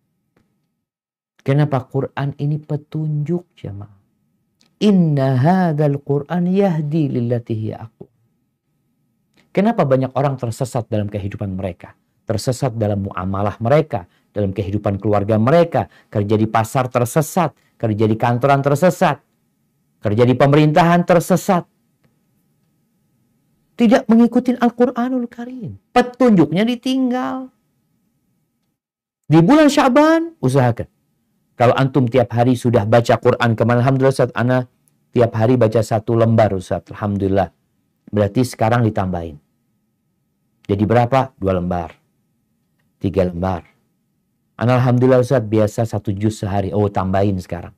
Kenapa Quran ini petunjuk jemaah? Inna hadzal Quran yahdi lillati hiya aqwam. Kenapa banyak orang tersesat dalam kehidupan mereka? Tersesat dalam muamalah mereka, dalam kehidupan keluarga mereka, kerja di pasar tersesat, kerja di kantoran tersesat, kerja di pemerintahan tersesat. Tidak mengikuti Al-Quranul Karim. Petunjuknya ditinggal. Di bulan Sya'ban, usahakan. Kalau antum tiap hari sudah baca Quran, kemarin alhamdulillah Ustaz, ana tiap hari baca 1 lembar Ustaz, alhamdulillah. Berarti sekarang ditambahin. Jadi berapa? 2 lembar. 3 lembar. Ana alhamdulillah Ustaz, biasa 1 juz sehari. Oh, tambahin sekarang.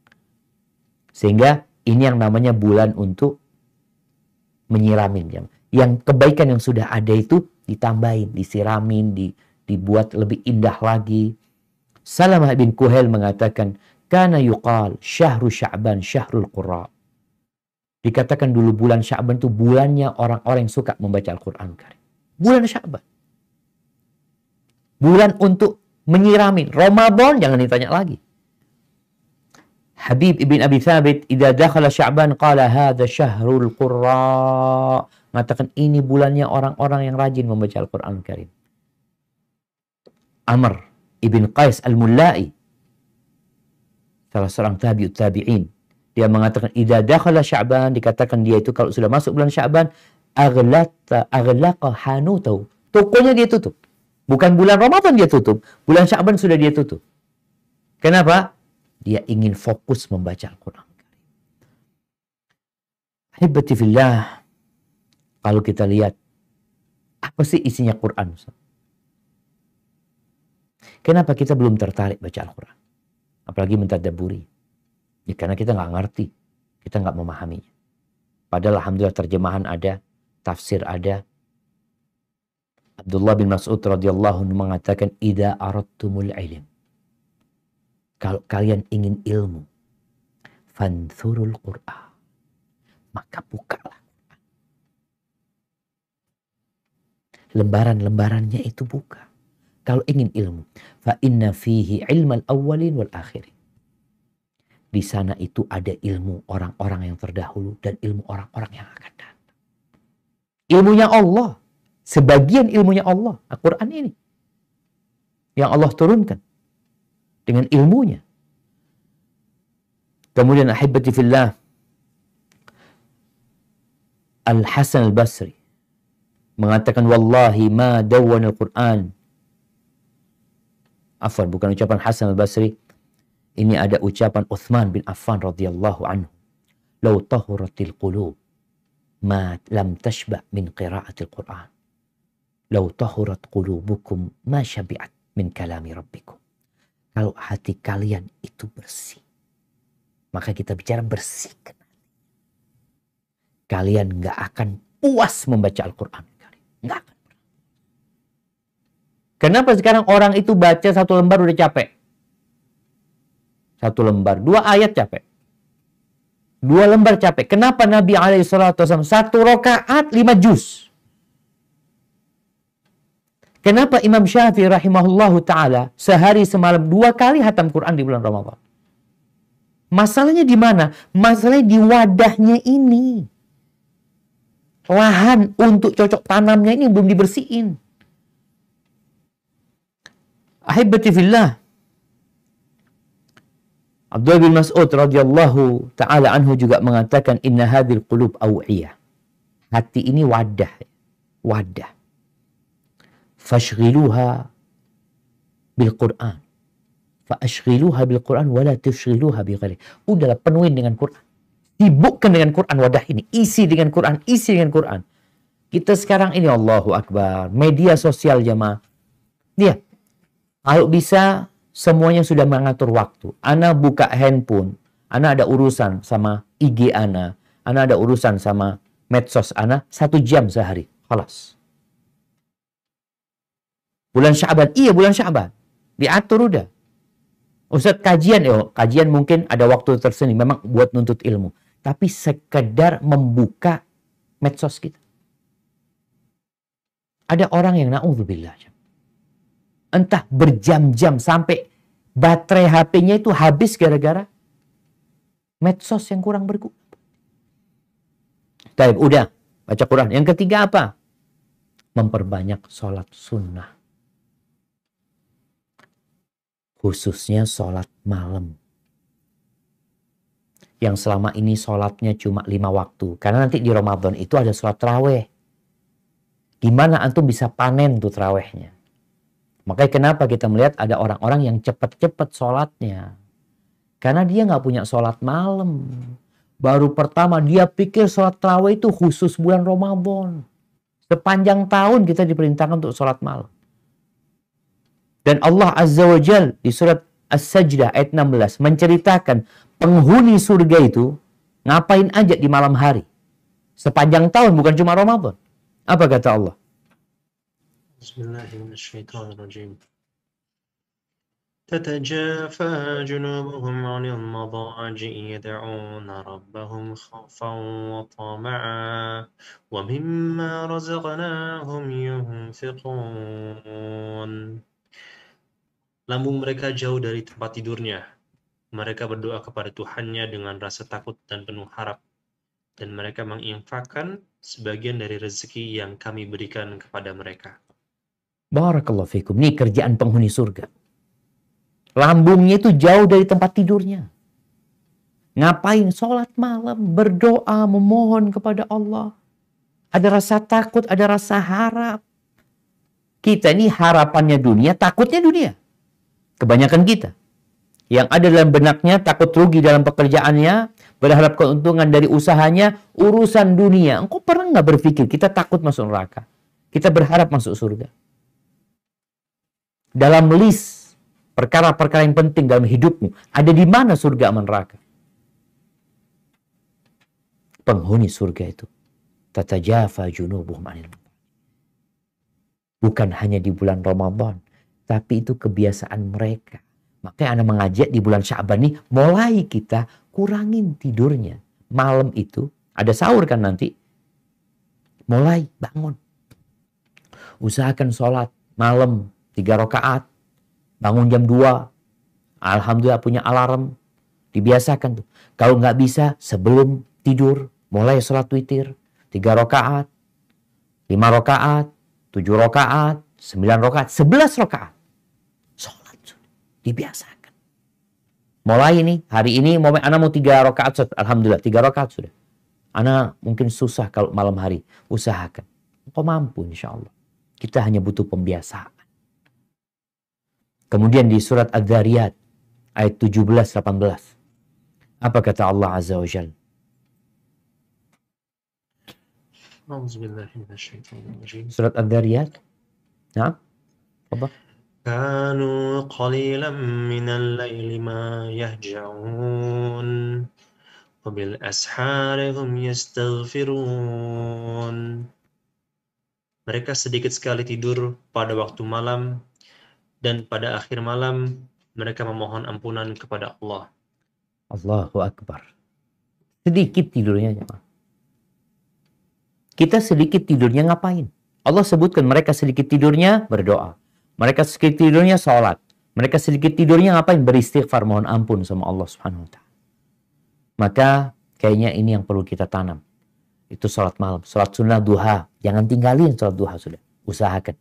Sehingga ini yang namanya bulan untuk menyiramin. Yang kebaikan yang sudah ada itu ditambahin, disiramin, dibuat lebih indah lagi. Salamah bin Kuhail mengatakan, kana yuqal syahru Sya'ban syahrul qurra. Dikatakan dulu bulan Sya'ban itu bulannya orang-orang yang suka membaca Al-Quran Karim. Bulan Sya'ban. Bulan untuk menyiramin. Ramadan jangan ditanya lagi. Habib ibn Abi Thabit, idza dakhala Sya'ban qala hadza syahrul qurra. Mengatakan ini bulannya orang-orang yang rajin membaca Al-Qur'an Karim. Amr ibn Qais Al-Mullai, salah seorang tabi'ut tabi'in, dia mengatakan idza dakhala Sya'ban, dikatakan dia itu kalau sudah masuk bulan Sya'ban, aghlaqa hanutahu. Tokonya dia tutup. Bukan bulan Ramadan dia tutup, bulan Sya'ban sudah dia tutup. Kenapa? Dia ingin fokus membaca Al-Quran. Ahibati fillah, kalau kita lihat, apa sih isinya Quran? Kenapa kita belum tertarik baca Al-Quran? Apalagi mentadabburi. Ya, karena kita nggak ngerti, kita nggak memahaminya. Padahal alhamdulillah terjemahan ada, tafsir ada. Abdullah bin Mas'ud radhiyallahu anhu mengatakan, idza aradtumul ilm, kalau kalian ingin ilmu, fanthurul Qur'an, maka bukalah lembaran-lembarannya itu, buka. Kalau ingin ilmu, fa inna fihi ilmal awwalin wal akhirin. Di sana itu ada ilmu orang-orang yang terdahulu dan ilmu orang-orang yang akan datang. Ilmunya Allah, sebagian ilmunya Allah, Al-Quran ini yang Allah turunkan dengan ilmunya. Kemudian ahibati fillah, Al-Hasan Al-Basri mengatakan, wallahi ma dawwana Al-Quran. Afwan, bukan ucapan Hasan Al-Basri. Ini ada ucapan Uthman bin Affan radhiyallahu anhu. Lau tahuratil qulub ma lam tashba' min qira'atil Quran. Lau tahurat qulubukum ma syabi'at min kalami rabbikum. Kalau hati kalian itu bersih, maka kita bicara bersihkan. Kalian nggak akan puas membaca Al-Quran. Nggak akan. Kenapa sekarang orang itu baca satu lembar udah capek? Satu lembar, 2 ayat capek. 2 lembar capek. Kenapa Nabi SAW 1 rakaat 5 juz? Kenapa Imam Syafi'i rahimahullahu ta'ala sehari semalam 2 kali hatam Quran di bulan Ramadan? Masalahnya di mana? Masalahnya di wadahnya ini. Lahan untuk cocok tanamnya ini belum dibersihin. Ahibati fillah, Abdullah bin Mas'ud radhiyallahu ta'ala anhu juga mengatakan, inna hadhil qulub aw'iyah. Hati ini wadah. Wadah. Fashghiluha bil Quran. Fashghiluha bil Quran wala tushghiluha bi ghairi. Udahlah, penuhin dengan Quran. Sibukkan dengan Quran wadah ini. Isi dengan Quran, isi dengan Quran. Kita sekarang ini, Allahu Akbar, media sosial jamaah. Dia, kalau bisa semuanya sudah mengatur waktu. Ana buka handphone, ana ada urusan sama IG ana ada urusan sama medsos ana 1 jam sehari. Khalas. Bulan Sya'ban, iya bulan Sya'ban. Diatur udah. Ustaz kajian, kajian mungkin ada waktu tersendiri. Memang buat nuntut ilmu. Tapi sekedar membuka medsos kita. Ada orang yang na'udzubillah. Entah berjam-jam sampai baterai HP-nya itu habis gara-gara medsos yang kurang berguna. Baik, udah. Baca Quran. Yang ketiga apa? Memperbanyak sholat sunnah. Khususnya sholat malam. Yang selama ini sholatnya cuma 5 waktu. Karena nanti di Ramadan itu ada sholat tarawih. Gimana antum bisa panen tuh tarawihnya? Makanya kenapa kita melihat ada orang-orang yang cepat-cepat sholatnya. Karena dia nggak punya sholat malam. Baru pertama dia pikir sholat tarawih itu khusus bulan Ramadan. Sepanjang tahun kita diperintahkan untuk sholat malam. Dan Allah Azza wa Jal di surat As-Sajdah ayat 16 menceritakan penghuni surga itu ngapain aja di malam hari. Sepanjang tahun, bukan cuma Ramadan. Apa kata Allah? Bismillahirrahmanirrahim. تتجافى جنوبهم عن المضاجع يدعون ربهم خوفا وطمعا ومما رزقناهم ينفقون. Lambung mereka jauh dari tempat tidurnya Mereka berdoa kepada Tuhannya dengan rasa takut dan penuh harap, dan mereka menginfakkan sebagian dari rezeki yang kami berikan kepada mereka. Barakallahu fikum. Ini kerjaan penghuni surga. Lambungnya itu jauh dari tempat tidurnya. Ngapain? Sholat malam, berdoa, memohon kepada Allah. Ada rasa takut, ada rasa harap. Kita ini harapannya dunia, takutnya dunia. Kebanyakan kita. Yang ada dalam benaknya, takut rugi dalam pekerjaannya, berharap keuntungan dari usahanya, urusan dunia. Engkau pernah nggak berpikir kita takut masuk neraka? Kita berharap masuk surga. Dalam list perkara-perkara yang penting dalam hidupmu, ada di mana surga sama neraka? Penghuni surga itu tatajafa junubuhum anil. Bukan hanya di bulan Ramadan, tapi itu kebiasaan mereka. Makanya Anda mengajak di bulan Sya'ban ini, mulai kita kurangin tidurnya. Malam itu, ada sahur kan nanti. Mulai bangun. Usahakan sholat malam 3 rakaat. Bangun jam 2. Alhamdulillah punya alarm. Dibiasakan tuh. Kalau nggak bisa, sebelum tidur, mulai sholat witir. 3 rakaat, 5 rakaat, 7 rakaat, 9 rakaat, 11 rakaat. Sholat sudah dibiasakan. Mulai ini, hari ini Ana mau 3 rakaat, alhamdulillah 3 rakaat sudah. Ana mungkin susah kalau malam hari, usahakan. Engkau mampu insya Allah. Kita hanya butuh pembiasaan. Kemudian di surat Adz-Dzariyat ayat 17-18. Apa kata Allah Azza wa Jalla? Surat Adz-Dzariyat. Nah, apa? Kanu qalilan minal laili ma yahja'un wa bil ashari hum yastaghfirun. Mereka sedikit sekali tidur pada waktu malam, dan pada akhir malam mereka memohon ampunan kepada Allah. Allahu Akbar. Sedikit tidurnya. Kita sedikit tidurnya ngapain? Allah sebutkan mereka sedikit tidurnya berdoa. Mereka sedikit tidurnya sholat. Mereka sedikit tidurnya ngapain? Beristighfar, mohon ampun sama Allah Subhanahu wa ta'ala. Maka kayaknya ini yang perlu kita tanam. Itu sholat malam. Sholat sunnah duha. Jangan tinggalin sholat duha sudah. Usahakan.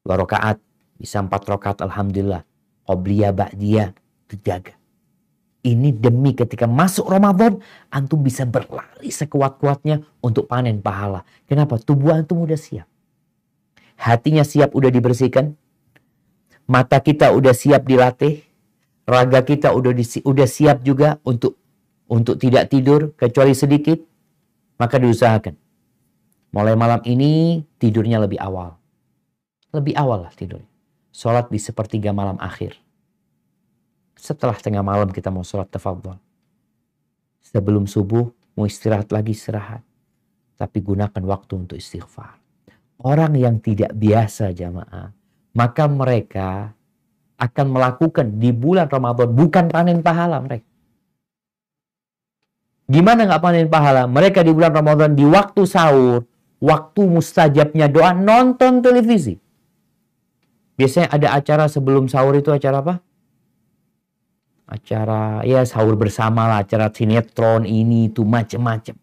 2 rakaat. Bisa 4 rakaat alhamdulillah. Qobliyah, ba'diyah. Dijaga. Ini demi ketika masuk Ramadan, antum bisa berlari sekuat-kuatnya untuk panen pahala. Kenapa? Tubuh antum udah siap. Hatinya siap, udah dibersihkan. Mata kita udah siap dilatih. Raga kita udah siap juga untuk tidak tidur, kecuali sedikit. Maka diusahakan. Mulai malam ini, tidurnya lebih awal. Lebih awal lah tidurnya. Sholat di sepertiga malam akhir. Setelah tengah malam kita mau sholat tafadhol. Sebelum subuh mau istirahat lagi, istirahat. Tapi gunakan waktu untuk istighfar. Orang yang tidak biasa jamaah, maka mereka akan melakukan di bulan Ramadan bukan panen pahala mereka. Gimana nggak panen pahala? Mereka di bulan Ramadan di waktu sahur, waktu mustajabnya doa, nonton televisi. Biasanya ada acara sebelum sahur, itu acara apa? Acara ya sahur bersama lah, acara sinetron ini itu macam-macam.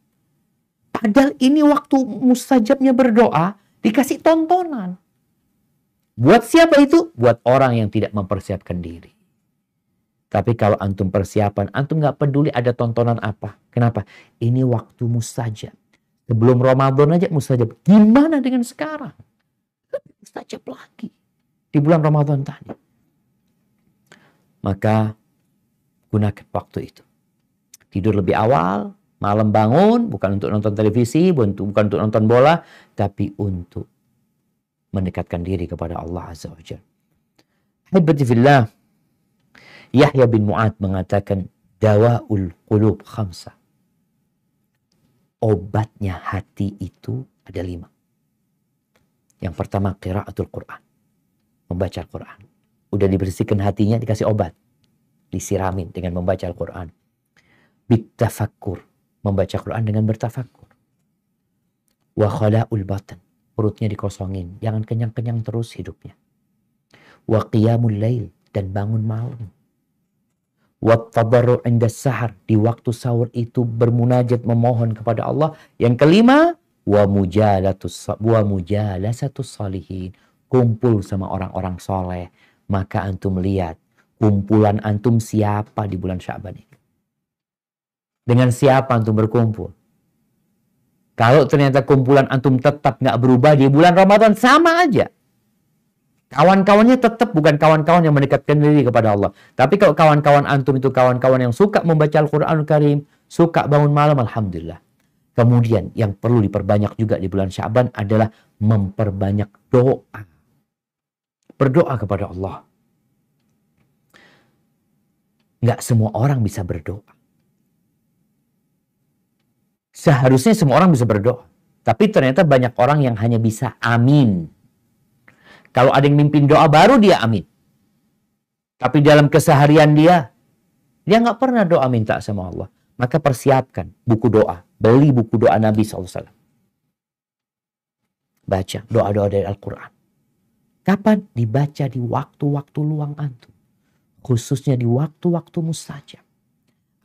Padahal ini waktu mustajabnya berdoa, dikasih tontonan. Buat siapa itu? Buat orang yang tidak mempersiapkan diri. Tapi kalau antum persiapan, antum nggak peduli ada tontonan apa. Kenapa? Ini waktu mustajab. Sebelum Ramadan aja mustajab. Gimana dengan sekarang? Mustajab lagi. Di bulan Ramadan tadi. Maka gunakan waktu itu. Tidur lebih awal, malam bangun, bukan untuk nonton televisi, bukan untuk nonton bola, tapi untuk mendekatkan diri kepada Allah Azza wa Jalla. Haibati fillah, Yahya bin Mu'ad mengatakan, dawaul qulub khamsa. Obatnya hati itu ada 5. Yang pertama, qiraatul Quran. Membaca Al-Quran. Udah dibersihkan hatinya, dikasih obat. Disiramin dengan membaca Al-Quran. Bitafakkur. Membaca Quran dengan bertafakkur. Wa khala'ul batan. Perutnya dikosongin. Jangan kenyang-kenyang terus hidupnya. Wa qiyamul lail. Dan bangun malam. Wattadarru' inda sahar, di waktu sahur itu bermunajat memohon kepada Allah. Yang kelima, wa mujalasatus salihin, kumpul sama orang-orang soleh. Maka antum lihat kumpulan antum siapa di bulan Sya'ban ini. Dengan siapa antum berkumpul? Kalau ternyata kumpulan antum tetap nggak berubah di bulan Ramadan, sama aja. Kawan-kawannya tetap bukan kawan-kawan yang mendekatkan diri kepada Allah. Tapi kalau kawan-kawan antum itu kawan-kawan yang suka membaca Al-Quranul Karim, suka bangun malam, alhamdulillah. Kemudian yang perlu diperbanyak juga di bulan Sya'ban adalah memperbanyak doa. Berdoa kepada Allah. Nggak semua orang bisa berdoa. Seharusnya semua orang bisa berdoa. Tapi ternyata banyak orang yang hanya bisa amin. Kalau ada yang mimpin doa, baru dia amin. Tapi dalam keseharian dia nggak pernah doa minta sama Allah. Maka persiapkan buku doa. Beli buku doa Nabi SAW. Baca doa-doa dari Al-Quran. Kapan? Dibaca di waktu-waktu luang antum. Khususnya di waktu-waktu mustajab.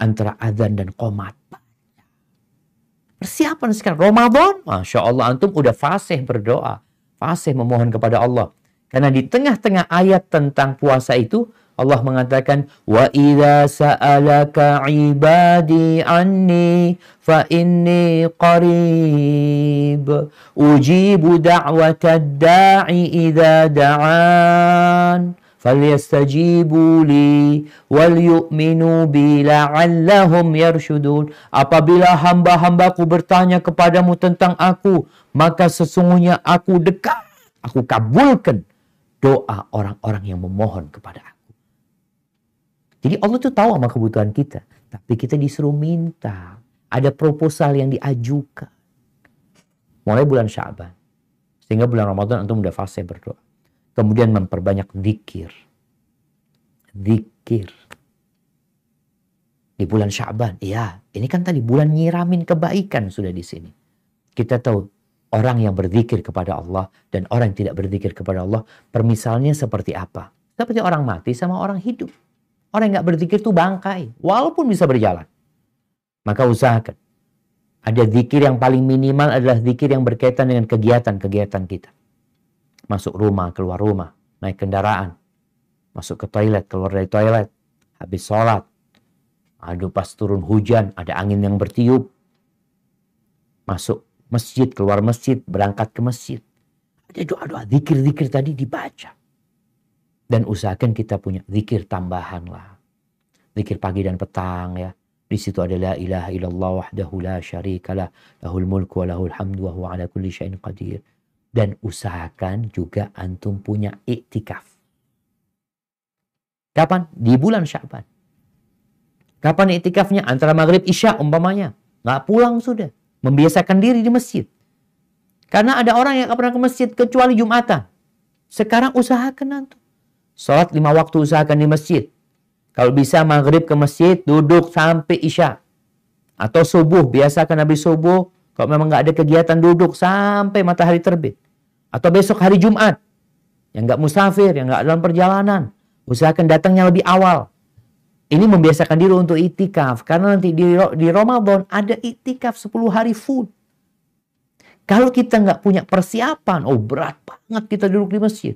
Antara azan dan qomat. Persiapan sekarang. Ramadan, Masya Allah, antum udah fasih berdoa. Fasih memohon kepada Allah. Karena di tengah-tengah ayat tentang puasa itu, Allah mengatakan, wa idza sa'alaka ibadi anni fa inni qarib ujibu da'watad da'i idza da'an falyastajibu li wal yu'minu bi la'allahum yarshudun. Apabila hamba-hambaku bertanya kepadamu tentang aku, maka sesungguhnya aku dekat, aku kabulkan doa orang-orang yang memohon kepada aku. Jadi Allah tuh tahu sama kebutuhan kita, tapi kita disuruh minta. Ada proposal yang diajukan. Mulai bulan Sya'ban. Sehingga bulan Ramadan antum udah fase berdoa. Kemudian memperbanyak zikir. Zikir. Di bulan Sya'ban. Iya, ini kan tadi bulan nyiramin kebaikan sudah di sini. Kita tahu orang yang berzikir kepada Allah dan orang yang tidak berzikir kepada Allah, permisalnya seperti apa? Seperti orang mati sama orang hidup. Orang yang nggak berzikir itu bangkai, walaupun bisa berjalan. Maka usahakan. Ada zikir yang paling minimal adalah zikir yang berkaitan dengan kegiatan-kegiatan kita. Masuk rumah, keluar rumah, naik kendaraan, masuk ke toilet, keluar dari toilet, habis sholat, aduh pas turun hujan, ada angin yang bertiup, masuk masjid, keluar masjid, berangkat ke masjid. Ada doa-doa, zikir-zikir tadi dibaca. Dan usahakan kita punya zikir tambahan lah. Zikir pagi dan petang ya. Di situ ada la ilaha illallah wahdahu la syarikalah, lahul mulku wa lahul hamdu wa huwa ala kulli syai'in qadir. Dan usahakan juga antum punya iktikaf. Kapan? Di bulan Sya'ban. Kapan iktikafnya? Antara maghrib isya umpamanya. Nggak pulang sudah. Membiasakan diri di masjid. Karena ada orang yang nggak pernah ke masjid kecuali Jumatan. Sekarang usahakan antum. Sholat 5 waktu usahakan di masjid. Kalau bisa maghrib ke masjid, duduk sampai isya. Atau subuh, biasakan habis subuh. Kalau memang nggak ada kegiatan, duduk sampai matahari terbit. Atau besok hari Jumat. Yang nggak musafir, yang nggak dalam perjalanan. Usahakan datangnya lebih awal. Ini membiasakan diri untuk itikaf. Karena nanti di Ramadan ada itikaf 10 hari full. Kalau kita nggak punya persiapan, berat banget kita duduk di masjid.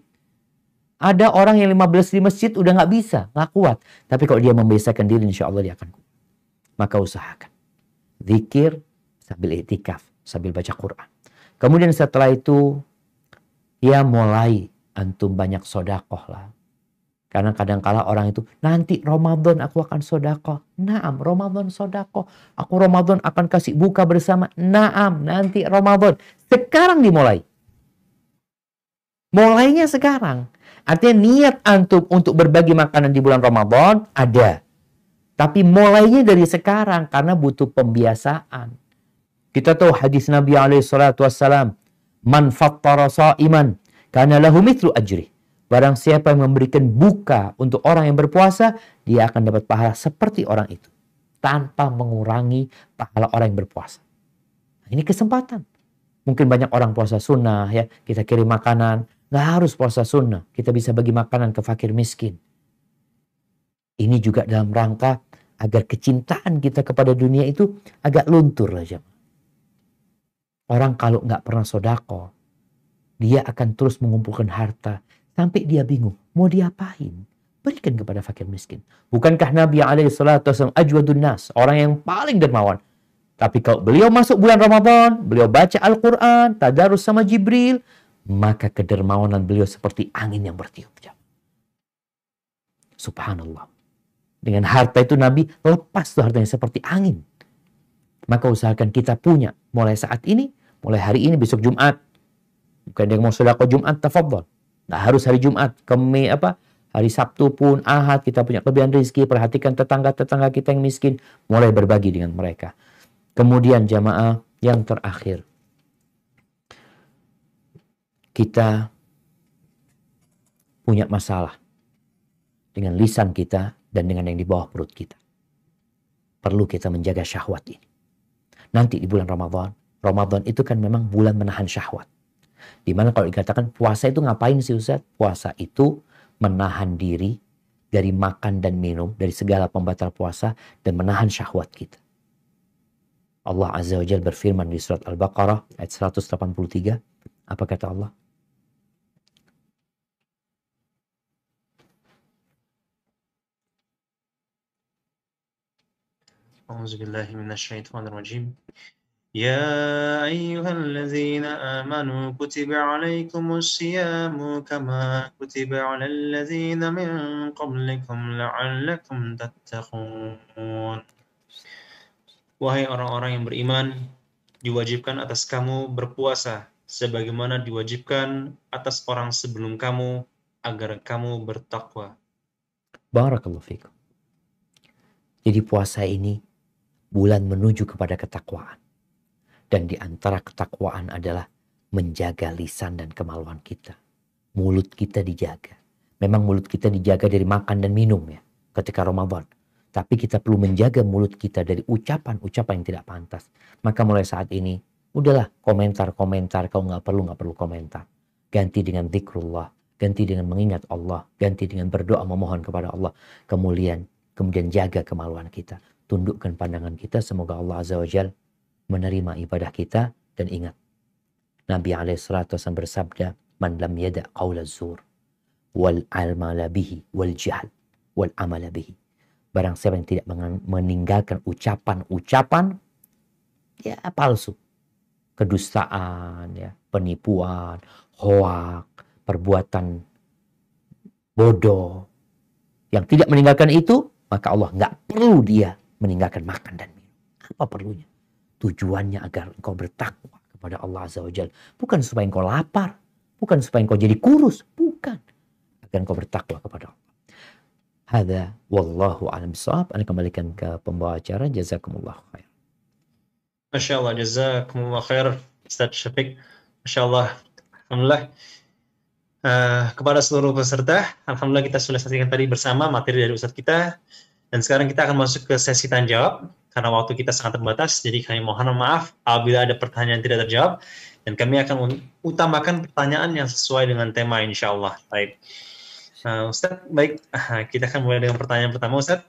Ada orang yang 15 di masjid udah nggak bisa, nggak kuat. Tapi kalau dia membiasakan diri, insya Allah dia akan kuat. Maka usahakan. Zikir sambil itikaf, sambil baca Quran. Kemudian setelah itu, ya mulai antum banyak sodakoh lah. Karena kadang-kala orang itu, nanti Ramadan aku akan sodakoh. Naam, Ramadan sodakoh. Aku Ramadan akan kasih buka bersama. Naam, nanti Ramadan. Sekarang dimulai. Mulainya sekarang. Artinya niat antum untuk berbagi makanan di bulan Ramadan ada. Tapi mulainya dari sekarang karena butuh pembiasaan. Kita tahu hadis Nabi SAW. Man fattara sa'iman kana lahu mithlu ajri. Barang siapa yang memberikan buka untuk orang yang berpuasa, dia akan dapat pahala seperti orang itu. Tanpa mengurangi pahala orang yang berpuasa. Nah, ini kesempatan. Mungkin banyak orang puasa sunnah ya. Kita kirim makanan. Nggak harus puasa sunnah. Kita bisa bagi makanan ke fakir miskin. Ini juga dalam rangka agar kecintaan kita kepada dunia itu agak luntur aja. Orang kalau nggak pernah sodako, dia akan terus mengumpulkan harta sampai dia bingung mau diapain. Berikan kepada fakir miskin. Bukankah Nabi SAW ajwadun nas, orang yang paling dermawan? Tapi kalau beliau masuk bulan Ramadan, beliau baca Al-Quran, tadarus sama Jibril, maka kedermawanan beliau seperti angin yang bertiup. Subhanallah. Dengan harta itu Nabi lepas tuh hartanya seperti angin. Maka usahakan kita punya mulai saat ini, mulai hari ini, besok Jumat. Bukan dia mau sedekah Jumat, tafadhol. Nggak harus hari Jumat, hari Sabtu pun, Ahad, kita punya kelebihan rezeki, perhatikan tetangga-tetangga kita yang miskin, mulai berbagi dengan mereka. Kemudian jamaah yang terakhir, kita punya masalah dengan lisan kita dan dengan yang di bawah perut kita. Perlu kita menjaga syahwat ini. Nanti di bulan Ramadan itu kan memang bulan menahan syahwat. Dimana kalau dikatakan puasa itu ngapain sih Ustaz? Puasa itu menahan diri dari makan dan minum, dari segala pembatal puasa, dan menahan syahwat kita. Allah Azza wa Jalla berfirman di surat Al-Baqarah ayat 183. Apa kata Allah? A'udzubillahi minasyaitonirrajim. Ya ayyuhallazina amanu kutiba alaikumus siyamu kama kutiba alal ladzina min qablikum la'allakum tattaqun. Wahai orang-orang yang beriman, diwajibkan atas kamu berpuasa sebagaimana diwajibkan atas orang sebelum kamu agar kamu bertakwa. Barakallahu fikum. Jadi puasa ini bulan menuju kepada ketakwaan. Dan di antara ketakwaan adalah menjaga lisan dan kemaluan kita. Mulut kita dijaga. Memang mulut kita dijaga dari makan dan minum ya ketika Ramadan. Tapi kita perlu menjaga mulut kita dari ucapan-ucapan yang tidak pantas. Maka mulai saat ini, udahlah komentar-komentar, kau nggak perlu komentar. Ganti dengan zikrullah, ganti dengan mengingat Allah, ganti dengan berdoa memohon kepada Allah. Kemudian jaga kemaluan kita. Tundukkan pandangan kita, semoga Allah Azza wa Jalla menerima ibadah kita. Dan ingat, Nabi SAW bersabda, man lam yada' qawla zur wal amala bihi wal jahl wal amala bihi. Barang siapa yang tidak meninggalkan ucapan-ucapan ya palsu, kedustaan, ya, penipuan, hoak, perbuatan bodoh, yang tidak meninggalkan itu, maka Allah nggak perlu dia meninggalkan makan dan minum. Apa perlunya? Tujuannya agar engkau bertakwa kepada Allah Azza wa Jalla. Bukan supaya engkau lapar. Bukan supaya engkau jadi kurus. Bukan. Agar engkau bertakwa kepada Allah. Hadza wallahu a'lam bishawab. Anda kembalikan ke pembawa acara. Jazakumullah khair. Masya Allah, jazakumullah khair Ustaz Syafiq. Masya Allah. Alhamdulillah. Kepada seluruh peserta, alhamdulillah kita sudah saksikan tadi bersama materi dari Ustaz kita. Dan sekarang kita akan masuk ke sesi tanya jawab. Karena waktu kita sangat terbatas, jadi kami mohon maaf apabila ada pertanyaan yang tidak terjawab. Dan kami akan utamakan pertanyaan yang sesuai dengan tema insya Allah. Baik. Ustaz, baik. Kita akan mulai dengan pertanyaan pertama, Ustaz.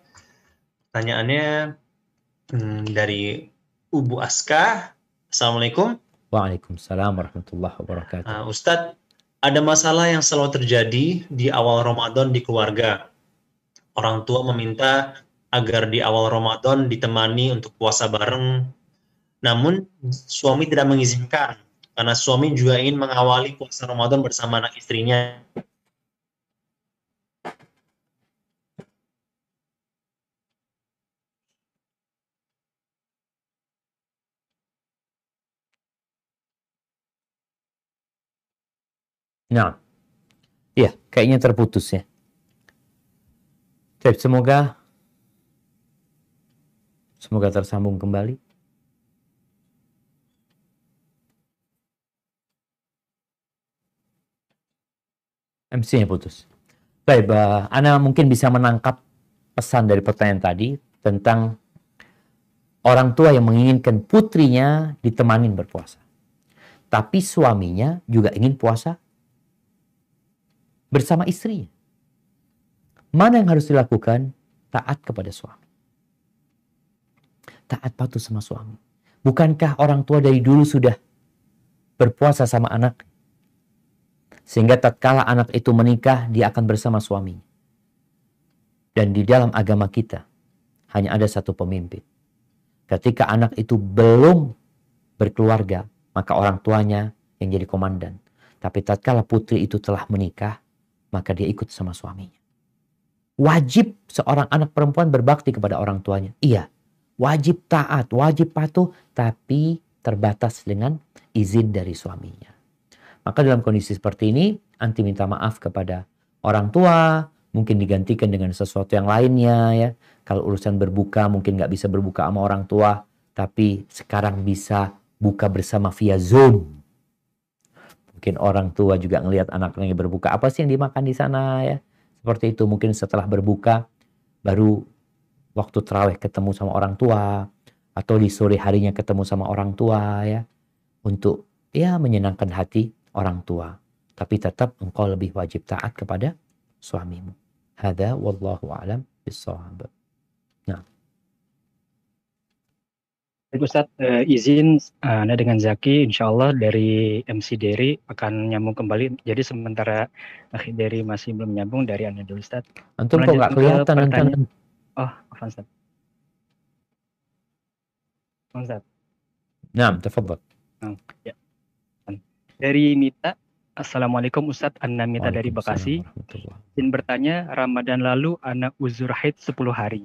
Pertanyaannya dari Ubu Aska. Assalamualaikum. Waalaikumsalam warahmatullahi wabarakatuh. Ustaz, ada masalah yang selalu terjadi di awal Ramadan di keluarga. Orang tua meminta agar di awal Ramadan ditemani untuk puasa bareng. Namun suami tidak mengizinkan karena suami juga ingin mengawali puasa Ramadan bersama anak istrinya. Nah, ya kayaknya terputus ya. Semoga tersambung kembali. MC-nya putus. Baik, Ana mungkin bisa menangkap pesan dari pertanyaan tadi tentang orang tua yang menginginkan putrinya ditemanin berpuasa. Tapi suaminya juga ingin puasa bersama istrinya. Mana yang harus dilakukan? taat kepada suami. Taat patuh sama suami. Bukankah orang tua dari dulu sudah berpuasa sama anak? Sehingga tatkala anak itu menikah, dia akan bersama suaminya. Dan di dalam agama kita, hanya ada satu pemimpin. Ketika anak itu belum berkeluarga, maka orang tuanya yang jadi komandan. Tapi tatkala putri itu telah menikah, maka dia ikut sama suaminya. Wajib seorang anak perempuan berbakti kepada orang tuanya. Iya, wajib taat, wajib patuh, tapi terbatas dengan izin dari suaminya. Maka dalam kondisi seperti ini, anti minta maaf kepada orang tua, mungkin digantikan dengan sesuatu yang lainnya ya. Kalau urusan berbuka mungkin nggak bisa berbuka sama orang tua, tapi sekarang bisa buka bersama via Zoom. Mungkin orang tua juga ngelihat anaknya berbuka, apa sih yang dimakan di sana ya. Seperti itu, mungkin setelah berbuka baru waktu tarawih ketemu sama orang tua, atau di sore harinya ketemu sama orang tua ya, untuk ya menyenangkan hati orang tua. Tapi tetap engkau lebih wajib taat kepada suamimu. Hada wallahu a'lam bissawab. Nah. Baik Ustadz, izin Anda dengan Zaki, insya Allah dari MC Dery akan nyambung kembali. Jadi sementara Akhi Dery masih belum nyambung, dari Anda dulu Ustadz. Antum kok nggak kelihatan nanti. Oh, maaf Ustadz. Ustadz. Nah, tafadhal. Ya. Dari Mita, Assalamualaikum Ustadz, Anna Mita dari Bekasi. Izin bertanya, Ramadan lalu Ana uzur haid 10 hari.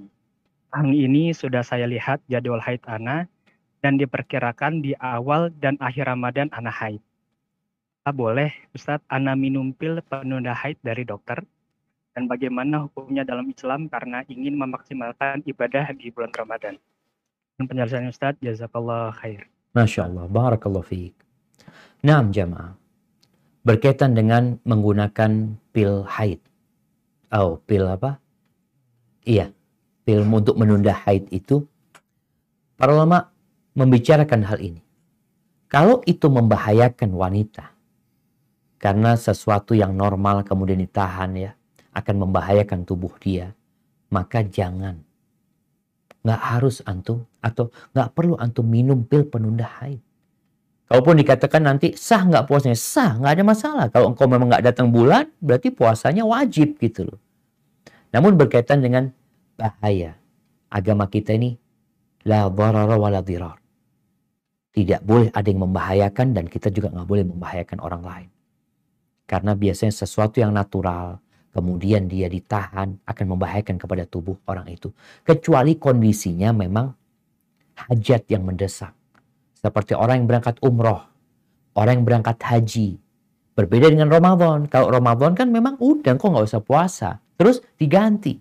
Tahun ini sudah saya lihat jadwal haid Ana, dan diperkirakan di awal dan akhir Ramadan Ana haid. Boleh Ustadz Ana minum pil penunda haid dari dokter? Dan bagaimana hukumnya dalam Islam karena ingin memaksimalkan ibadah di bulan Ramadan? Dan penjelasan Ustadz, jazakallah khair. Masya Allah, barakallahu fiik. Naam jamaah. Berkaitan dengan menggunakan pil haid. Oh, pil apa? Iya, pil untuk menunda haid itu. Para ulama membicarakan hal ini. Kalau itu membahayakan wanita, karena sesuatu yang normal kemudian ditahan ya, akan membahayakan tubuh dia, maka jangan. Nggak harus antum, atau nggak perlu antum minum pil penunda haid. Kalaupun dikatakan nanti sah nggak puasanya, sah, nggak ada masalah. Kalau engkau memang nggak datang bulan, berarti puasanya wajib gitu loh. Namun berkaitan dengan bahaya, agama kita ini la dharara wa la dhirar. Tidak boleh ada yang membahayakan, dan kita juga nggak boleh membahayakan orang lain. Karena biasanya sesuatu yang natural, kemudian dia ditahan, akan membahayakan kepada tubuh orang itu. Kecuali kondisinya memang hajat yang mendesak. Seperti orang yang berangkat umroh, orang yang berangkat haji. Berbeda dengan Ramadan. Kalau Ramadan kan memang udah, kok nggak usah puasa. Terus diganti.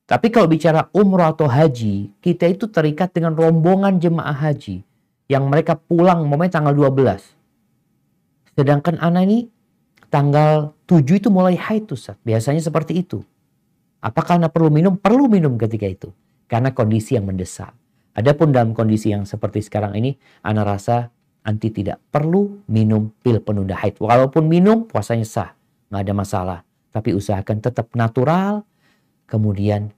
Tapi kalau bicara umroh atau haji, kita itu terikat dengan rombongan jemaah haji. Yang mereka pulang momennya tanggal 12. Sedangkan anak ini tanggal 7 itu mulai haid Ustaz. Biasanya seperti itu. Apakah anak perlu minum? Perlu minum ketika itu. Karena kondisi yang mendesak. Adapun dalam kondisi yang seperti sekarang ini, anak rasa anti tidak perlu minum pil penunda haid. Walaupun minum, puasanya sah. Nggak ada masalah. Tapi usahakan tetap natural. Kemudian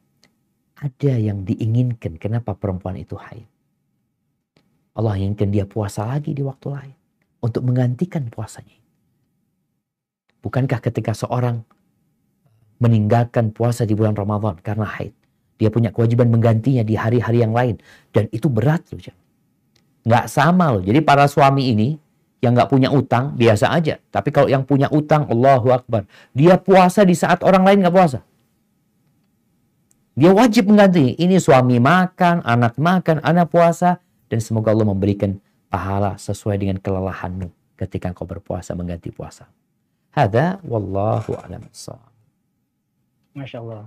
ada yang diinginkan. Kenapa perempuan itu haid? Allah inginkan dia puasa lagi di waktu lain. Untuk menggantikan puasanya. Bukankah ketika seorang meninggalkan puasa di bulan Ramadan karena haid, dia punya kewajiban menggantinya di hari-hari yang lain. Dan itu berat loh. Nggak sama loh. Jadi para suami ini yang nggak punya utang, biasa aja. Tapi kalau yang punya utang, Allahu Akbar. Dia puasa di saat orang lain nggak puasa. Dia wajib mengganti. Ini suami makan, anak puasa. Dan semoga Allah memberikan pahala sesuai dengan kelelahanmu ketika kau berpuasa mengganti puasa. Hada wallahu a'lam bissawab. Masya Allah.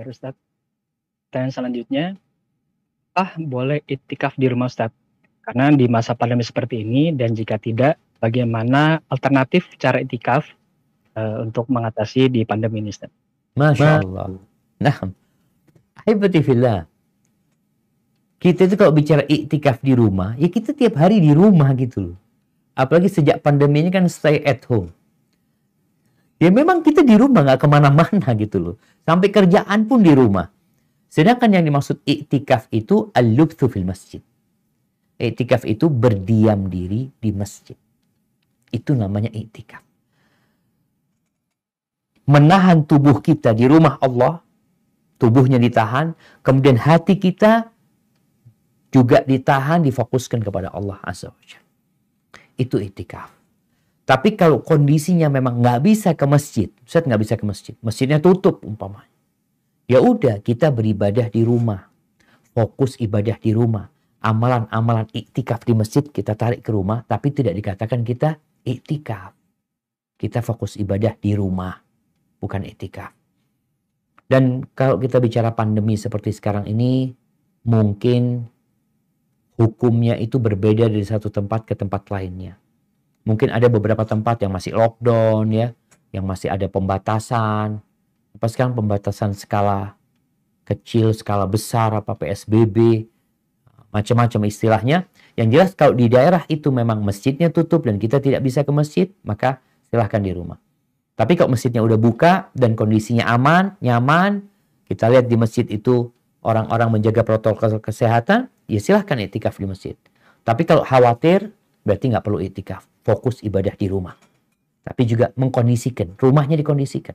Ustaz. Pertanyaan selanjutnya, boleh iktikaf di rumah Ustaz? Karena di masa pandemi seperti ini, dan jika tidak, bagaimana alternatif cara iktikaf untuk mengatasi di pandemi ini Ustaz? Masya Allah. Nah, ahibati fillah. Kita itu kalau bicara iktikaf di rumah, ya kita tiap hari di rumah gitu loh. Apalagi sejak pandemi ini kan stay at home. Ya memang kita di rumah, nggak kemana-mana gitu loh. Sampai kerjaan pun di rumah. Sedangkan yang dimaksud iktikaf itu al-lubthu fil masjid. Iktikaf itu berdiam diri di masjid. Itu namanya iktikaf. Menahan tubuh kita di rumah Allah, tubuhnya ditahan, kemudian hati kita juga ditahan, difokuskan kepada Allah Azza wa Jalla. Itu iktikaf. Tapi kalau kondisinya memang nggak bisa ke masjid, Ustaz nggak bisa ke masjid, masjidnya tutup umpamanya. Ya udah, kita beribadah di rumah. Fokus ibadah di rumah. Amalan-amalan iktikaf di masjid kita tarik ke rumah, tapi tidak dikatakan kita iktikaf. Kita fokus ibadah di rumah, bukan iktikaf. Dan kalau kita bicara pandemi seperti sekarang ini, mungkin hukumnya itu berbeda dari satu tempat ke tempat lainnya. Mungkin ada beberapa tempat yang masih lockdown ya, yang masih ada pembatasan. Apa sekarang pembatasan skala kecil, skala besar, apa PSBB, macam-macam istilahnya. Yang jelas kalau di daerah itu memang masjidnya tutup dan kita tidak bisa ke masjid, maka silahkan di rumah. Tapi kalau masjidnya udah buka dan kondisinya aman, nyaman, kita lihat di masjid itu orang-orang menjaga protokol kesehatan, ya silahkan iktikaf di masjid. Tapi kalau khawatir, berarti nggak perlu iktikaf. Fokus ibadah di rumah. Tapi juga mengkondisikan, rumahnya dikondisikan.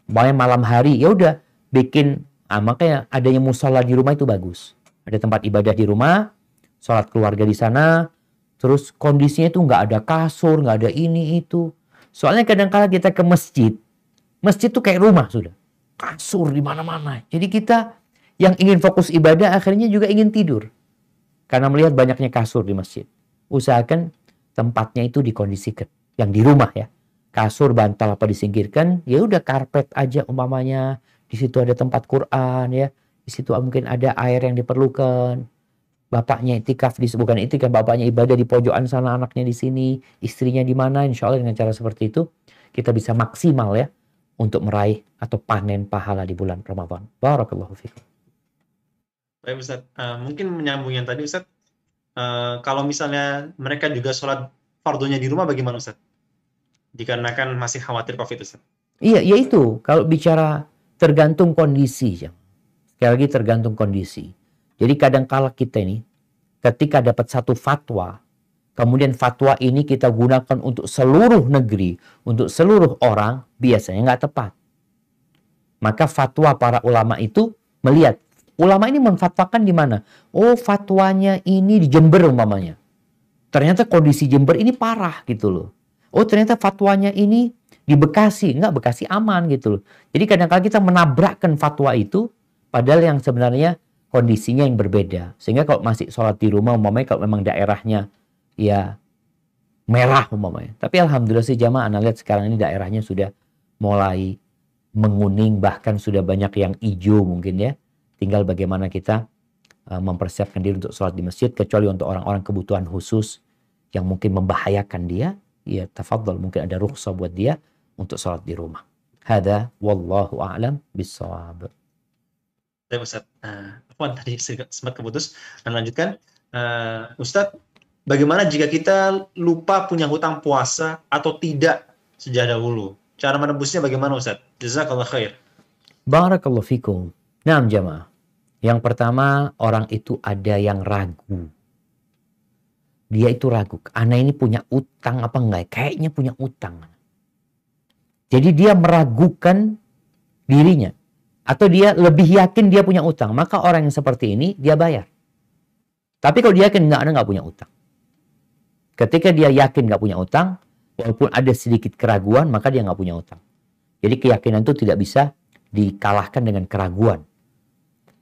Makanya malam hari, ya udah bikin, makanya adanya musola di rumah itu bagus. Ada tempat ibadah di rumah, sholat keluarga di sana, terus kondisinya itu nggak ada kasur, nggak ada ini itu. Soalnya kadang-kala kita ke masjid, masjid tuh kayak rumah sudah, kasur di mana-mana. Jadi kita yang ingin fokus ibadah akhirnya juga ingin tidur, karena melihat banyaknya kasur di masjid. Usahakan tempatnya itu dikondisikan, yang di rumah ya. Kasur, bantal apa disingkirkan, ya udah karpet aja umpamanya. Di situ ada tempat Quran ya. Di situ mungkin ada air yang diperlukan. Bapaknya itikaf, bukan itikaf, bapaknya ibadah di pojokan sana, anaknya di sini, istrinya di mana. Insya Allah dengan cara seperti itu kita bisa maksimal ya untuk meraih atau panen pahala di bulan Ramadan. Barakallahu fikum. Baik Ustaz, mungkin menyambung yang tadi Ustaz, kalau misalnya mereka juga sholat fardunya di rumah bagaimana Ustaz? Dikarenakan masih khawatir COVID Ustaz. Iya, yaitu kalau bicara tergantung kondisi ya. Sekali lagi tergantung kondisi. Jadi kadang-kala kita ini ketika dapat satu fatwa, kemudian fatwa ini kita gunakan untuk seluruh negeri, untuk seluruh orang, biasanya nggak tepat. Maka fatwa para ulama itu melihat, ulama ini memfatwakan di mana? Oh, fatwanya ini di Jember umpamanya. Ternyata kondisi Jember ini parah gitu loh. Oh, ternyata fatwanya ini di Bekasi. Enggak, Bekasi aman gitu loh. Jadi kadang-kadang kita menabrakkan fatwa itu padahal yang sebenarnya kondisinya yang berbeda. Sehingga kalau masih sholat di rumah umpamanya kalau memang daerahnya ya merah umpamanya. Tapi alhamdulillah sih jamaah, Anda lihat sekarang ini daerahnya sudah mulai menguning, bahkan sudah banyak yang hijau mungkin ya. Tinggal bagaimana kita mempersiapkan diri untuk sholat di masjid, kecuali untuk orang-orang kebutuhan khusus yang mungkin membahayakan dia, ya tafadhal, mungkin ada rukhsah buat dia untuk sholat di rumah. Hada wallahu a'lam bissawab. Baik Ustaz, tadi sempat keputus. Dan lanjutkan, Ustaz, bagaimana jika kita lupa punya hutang puasa atau tidak sejak dahulu? Cara menebusnya bagaimana Ustaz? Jazakallah khair. Barakallahu fikum. Naam jamaah. Yang pertama, orang itu ada yang ragu. Dia itu ragu. Ana ini punya utang apa enggak? Kayaknya punya utang. Jadi dia meragukan dirinya. Atau dia lebih yakin dia punya utang. Maka orang yang seperti ini, dia bayar. Tapi kalau dia yakin enggak, Ana enggak punya utang. Ketika dia yakin enggak punya utang, walaupun ada sedikit keraguan, maka dia enggak punya utang. Jadi keyakinan itu tidak bisa dikalahkan dengan keraguan.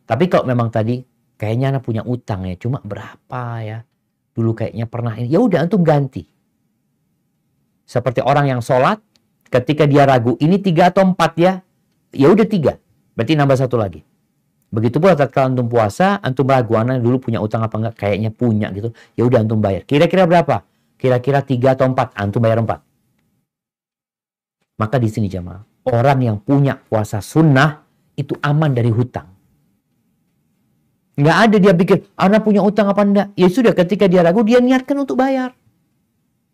Tapi kalau memang tadi, kayaknya Ana punya utang ya, cuma berapa ya? Dulu kayaknya pernah ini. Ya udah antum ganti. Seperti orang yang sholat, ketika dia ragu, ini 3 atau 4 ya? Ya udah 3. Berarti nambah 1 lagi. Begitu pula tatkala antum puasa, antum ragu, ana dulu punya utang apa enggak? Kayaknya punya gitu. Ya udah antum bayar. Kira-kira berapa? Kira-kira 3 atau 4. Antum bayar 4. Maka di sini jamaah, orang yang punya puasa sunnah itu aman dari hutang. Nggak ada dia pikir, ana punya utang apa enggak? Ya sudah, ketika dia ragu, dia niatkan untuk bayar.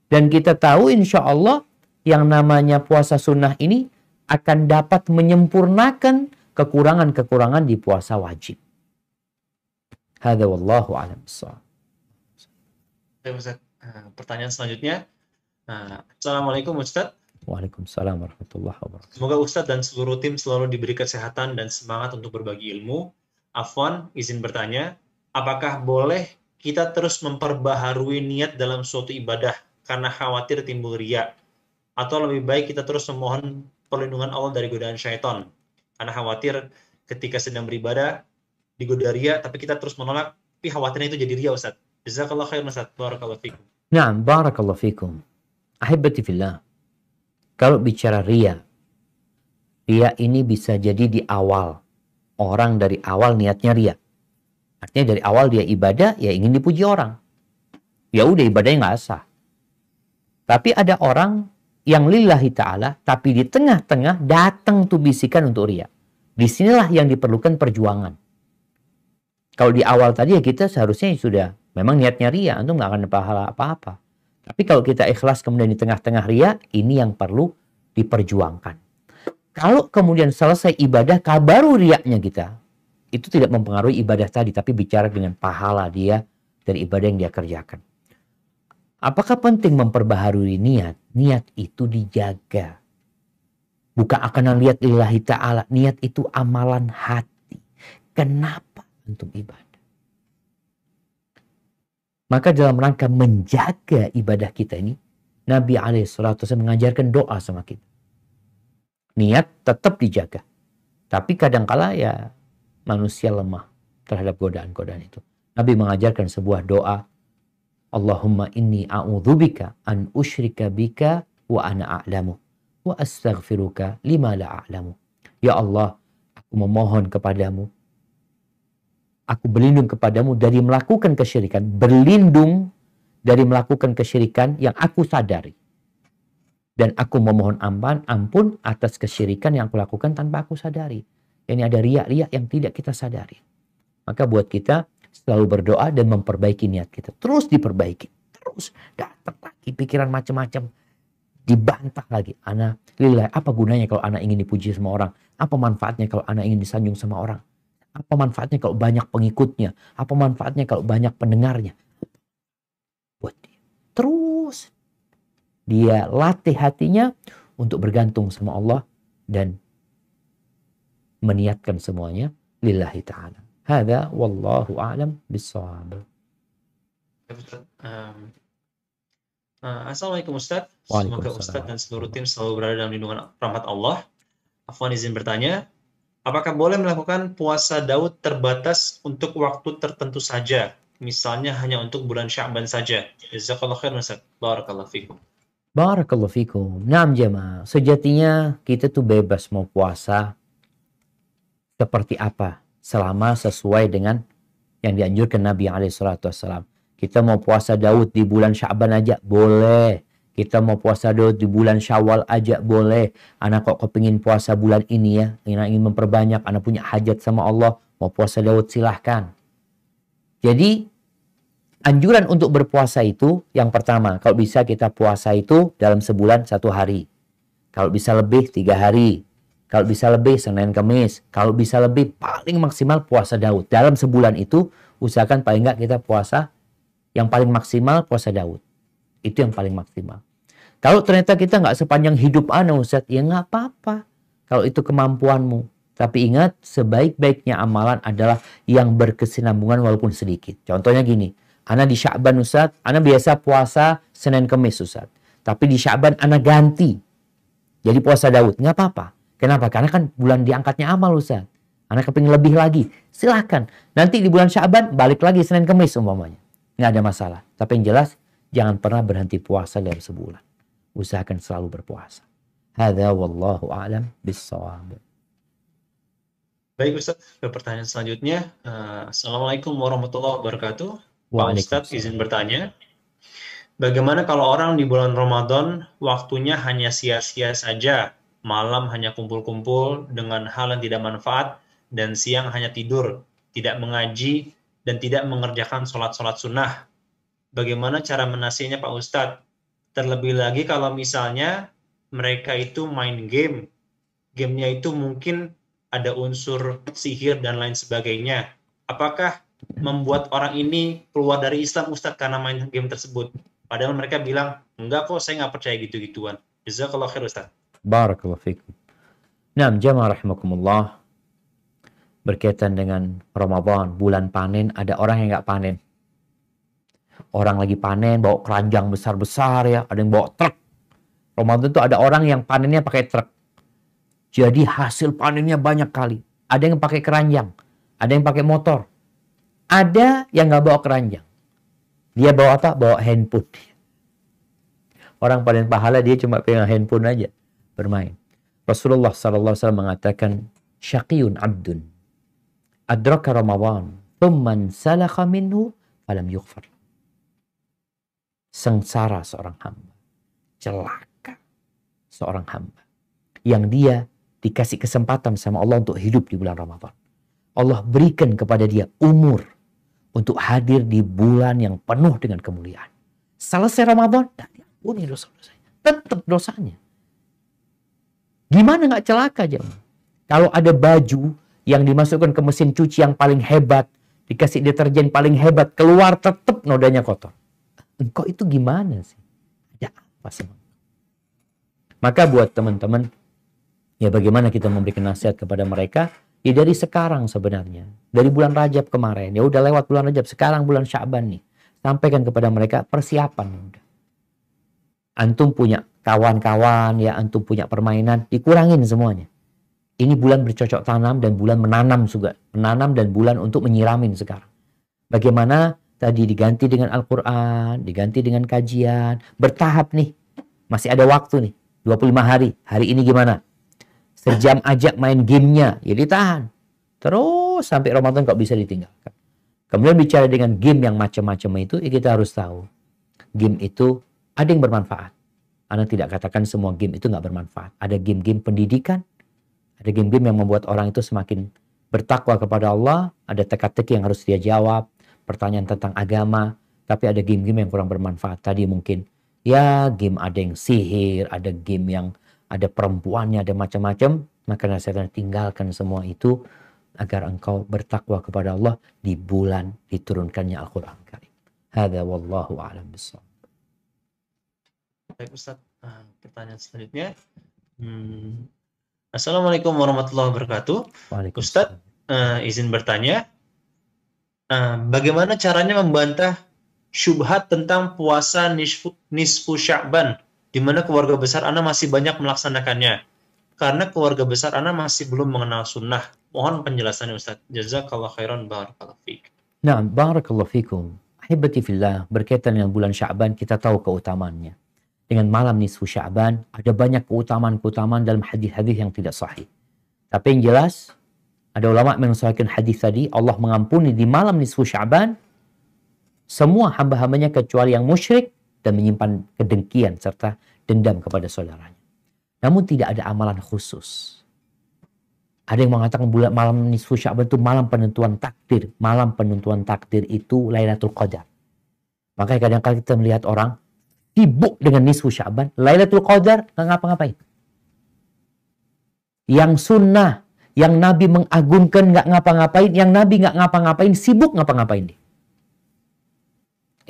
Dan kita tahu insya Allah, yang namanya puasa sunnah ini akan dapat menyempurnakan kekurangan-kekurangan di puasa wajib. Hadza wallahu a'lam bissawab. Ustaz. Pertanyaan selanjutnya. Assalamualaikum Ustaz. Waalaikumsalam warahmatullahi wabarakatuh. Semoga Ustadz dan seluruh tim selalu diberi kesehatan dan semangat untuk berbagi ilmu. Afwan, izin bertanya, apakah boleh kita terus memperbaharui niat dalam suatu ibadah karena khawatir timbul riya? Atau lebih baik kita terus memohon perlindungan Allah dari godaan syaitan? Karena khawatir ketika sedang beribadah, digoda riya, tapi kita terus menolak, tapi khawatirnya itu jadi riya, Ustadz. Jazakallah khairan, Ustadz. Barakallahu fikum. Naam, barakallahu fikum. Ahibati fillah. Kalau bicara riya, riya ini bisa jadi di awal. Orang dari awal niatnya riya. Artinya dari awal dia ibadah, ya ingin dipuji orang. Ya udah ibadahnya nggak sah. Tapi ada orang yang lillahi ta'ala, tapi di tengah-tengah datang tuh bisikan untuk riya. Disinilah yang diperlukan perjuangan. Kalau di awal tadi ya kita seharusnya sudah memang niatnya riya, antum nggak akan pahala apa-apa. Tapi kalau kita ikhlas kemudian di tengah-tengah riya, ini yang perlu diperjuangkan. Kalau kemudian selesai ibadah, baru riyanya kita, itu tidak mempengaruhi ibadah tadi, tapi bicara dengan pahala dia dari ibadah yang dia kerjakan. Apakah penting memperbaharui niat? Niat itu dijaga. Bukan akan lihat lillahi ta'ala. Niat itu amalan hati. Kenapa antum ibadah? Maka dalam rangka menjaga ibadah kita ini, Nabi SAW mengajarkan doa sama kita. Niat tetap dijaga. Tapi kadangkala ya manusia lemah terhadap godaan-godaan itu. Nabi mengajarkan sebuah doa. Allahumma inni a'udzubika an usyrika bika wa ana a'lamu. Wa astaghfiruka lima la a'lamu. Ya Allah, aku memohon kepadamu. Aku berlindung kepadamu dari melakukan kesyirikan. Berlindung dari melakukan kesyirikan yang aku sadari. Dan aku memohon ampun atas kesyirikan yang aku lakukan tanpa aku sadari. Ini ada riya-riya yang tidak kita sadari. Maka buat kita selalu berdoa dan memperbaiki niat kita. Terus diperbaiki. Terus datang lagi pikiran macam-macam. Dibantah lagi. Ana lillah, apa gunanya kalau ana ingin dipuji sama orang? Apa manfaatnya kalau ana ingin disanjung sama orang? Apa manfaatnya kalau banyak pengikutnya? Apa manfaatnya kalau banyak pendengarnya? Buat dia. Terus dia latih hatinya untuk bergantung sama Allah dan meniatkan semuanya lillahi ta'ala. Hadza wallahu a'lam bissawab. Assalamualaikum Ustaz. Semoga Ustaz dan seluruh tim selalu berada dalam lindungan rahmat Allah. Afwan izin bertanya, apakah boleh melakukan puasa Daud terbatas untuk waktu tertentu saja? Misalnya hanya untuk bulan Sya'ban saja. Jazakallahu khairan Ustaz. Barakallahu fikum. Barakallahu fikum. Naam jemaah, sejatinya kita tuh bebas mau puasa seperti apa selama sesuai dengan yang dianjurkan Nabi SAW. Kita mau puasa Daud di bulan Sya'ban aja boleh. Kita mau puasa Daud di bulan Syawal aja boleh. Anak kok kepingin puasa bulan ini ya, ingin memperbanyak, anak punya hajat sama Allah, mau puasa Daud silahkan. Jadi anjuran untuk berpuasa itu yang pertama, kalau bisa kita puasa itu dalam sebulan 1 hari. Kalau bisa lebih 3 hari. Kalau bisa lebih Senin Kamis. Kalau bisa lebih paling maksimal puasa Daud. Dalam sebulan itu usahakan paling nggak kita puasa yang paling maksimal puasa Daud. Itu yang paling maksimal. Kalau ternyata kita nggak sepanjang hidup ana Ustaz, ya nggak apa-apa. Kalau itu kemampuanmu. Tapi ingat, sebaik-baiknya amalan adalah yang berkesinambungan walaupun sedikit. Contohnya gini, ana di Sya'ban Ustaz, ana biasa puasa Senin Kamis Ustaz. Tapi di Sya'ban ana ganti. Jadi puasa Daud, nggak apa-apa. Kenapa? Karena kan bulan diangkatnya amal Ustaz. Ana kepingin lebih lagi. Silahkan. Nanti di bulan Sya'ban balik lagi Senin Kamis umpamanya. Nggak ada masalah. Tapi yang jelas, jangan pernah berhenti puasa dalam sebulan. Usahakan selalu berpuasa. Hadza wallahu a'lam bissawab. Baik Ustaz, ke pertanyaan selanjutnya. Assalamualaikum warahmatullahi wabarakatuh. Pak Ustaz izin bertanya, bagaimana kalau orang di bulan Ramadan waktunya hanya sia-sia saja, malam hanya kumpul-kumpul dengan hal yang tidak manfaat, dan siang hanya tidur, tidak mengaji, dan tidak mengerjakan sholat-sholat sunnah. Bagaimana cara menasihnya Pak Ustadz? Terlebih lagi kalau misalnya mereka itu main game. Gamenya itu mungkin ada unsur sihir dan lain sebagainya. Apakah membuat orang ini keluar dari Islam, Ustadz, karena main game tersebut? Padahal mereka bilang, enggak kok, saya nggak percaya gitu-gituan. Jazakallah khair, Ustadz. Barakallahu fikum. Nah, jamaah rahimakumullah, berkaitan dengan Ramadan, bulan panen, ada orang yang nggak panen. Orang lagi panen, bawa keranjang besar-besar ya, ada yang bawa truk. Ramadan itu ada orang yang panennya pakai truk. Jadi hasil panennya banyak kali. Ada yang pakai keranjang, ada yang pakai motor. Ada yang nggak bawa keranjang. Dia bawa apa? Bawa handphone. Orang panen pahala, dia cuma pegang handphone aja, bermain. Rasulullah SAW mengatakan, syaqiyun abdun adraka Ramadan, thumman salakha minhu, falam yughfar. Sengsara seorang hamba, celaka seorang hamba, yang dia dikasih kesempatan sama Allah untuk hidup di bulan Ramadan. Allah berikan kepada dia umur untuk hadir di bulan yang penuh dengan kemuliaan. Selesai Ramadan, dan diampuni dosa-dosanya. Tetap dosanya. Gimana nggak celaka, jemaah? Kalau ada baju yang dimasukkan ke mesin cuci yang paling hebat, dikasih deterjen paling hebat, keluar tetap nodanya kotor. Engkau itu gimana sih? Ada apa sama? Maka buat teman-teman, ya bagaimana kita memberikan nasihat kepada mereka? Ya dari sekarang sebenarnya. Dari bulan Rajab kemarin. Ya udah lewat bulan Rajab. Sekarang bulan Sya'ban nih. Sampaikan kepada mereka persiapan. Ya udah. Antum punya kawan-kawan, ya antum punya permainan. Dikurangin semuanya. Ini bulan bercocok tanam dan bulan menanam juga. Menanam dan bulan untuk menyiramin sekarang. Bagaimana tadi diganti dengan Al-Quran, diganti dengan kajian. Bertahap nih. Masih ada waktu nih. 25 hari. Hari ini gimana? Sejam aja main gamenya, ya ditahan. Terus sampai Ramadan kok bisa ditinggalkan. Kemudian bicara dengan game yang macam-macam itu, ya kita harus tahu. Game itu ada yang bermanfaat. Anda tidak katakan semua game itu nggak bermanfaat. Ada game-game pendidikan, ada game-game yang membuat orang itu semakin bertakwa kepada Allah, ada teka-teki yang harus dia jawab, pertanyaan tentang agama, tapi ada game-game yang kurang bermanfaat. Tadi mungkin, ya game ada yang sihir, ada game yang ada perempuannya, ada macam-macam, maka nasihatnya tinggalkan semua itu agar engkau bertakwa kepada Allah di bulan diturunkannya Al-Quran Karim. Hadza wallahu a'lam bishawab. Baik Ustaz, pertanyaan selanjutnya. Assalamualaikum warahmatullahi wabarakatuh. Ustaz, izin bertanya, bagaimana caranya membantah syubhat tentang puasa nisfu Sya'ban, di mana keluarga besar Anda masih banyak melaksanakannya? Karena keluarga besar Anda masih belum mengenal sunnah. Mohon penjelasannya Ustaz. Jazakallah khairan, barakallahu fiik. Nah, barakallahu fikum. Ahibati fillah, berkaitan dengan bulan Sya'ban, kita tahu keutamaannya. Dengan malam nisfu Sya'ban, ada banyak keutamaan-keutamaan dalam hadis-hadis yang tidak sahih. Tapi yang jelas, ada ulama mensahihkan hadis tadi, Allah mengampuni di malam nisfu Sya'ban semua hamba-hambanya kecuali yang musyrik dan menyimpan kedengkian serta dendam kepada saudaranya. Namun tidak ada amalan khusus. Ada yang mengatakan bulan malam nisfu Sya'ban itu malam penentuan takdir. Malam penentuan takdir itu Lailatul Qadar. Makanya kadang-kadang kita melihat orang sibuk dengan nisfu Sya'ban, Lailatul Qadar nggak ngapa-ngapain. Yang sunnah, yang Nabi mengagungkan nggak ngapa-ngapain, yang Nabi nggak ngapa-ngapain, sibuk ngapa-ngapain dia.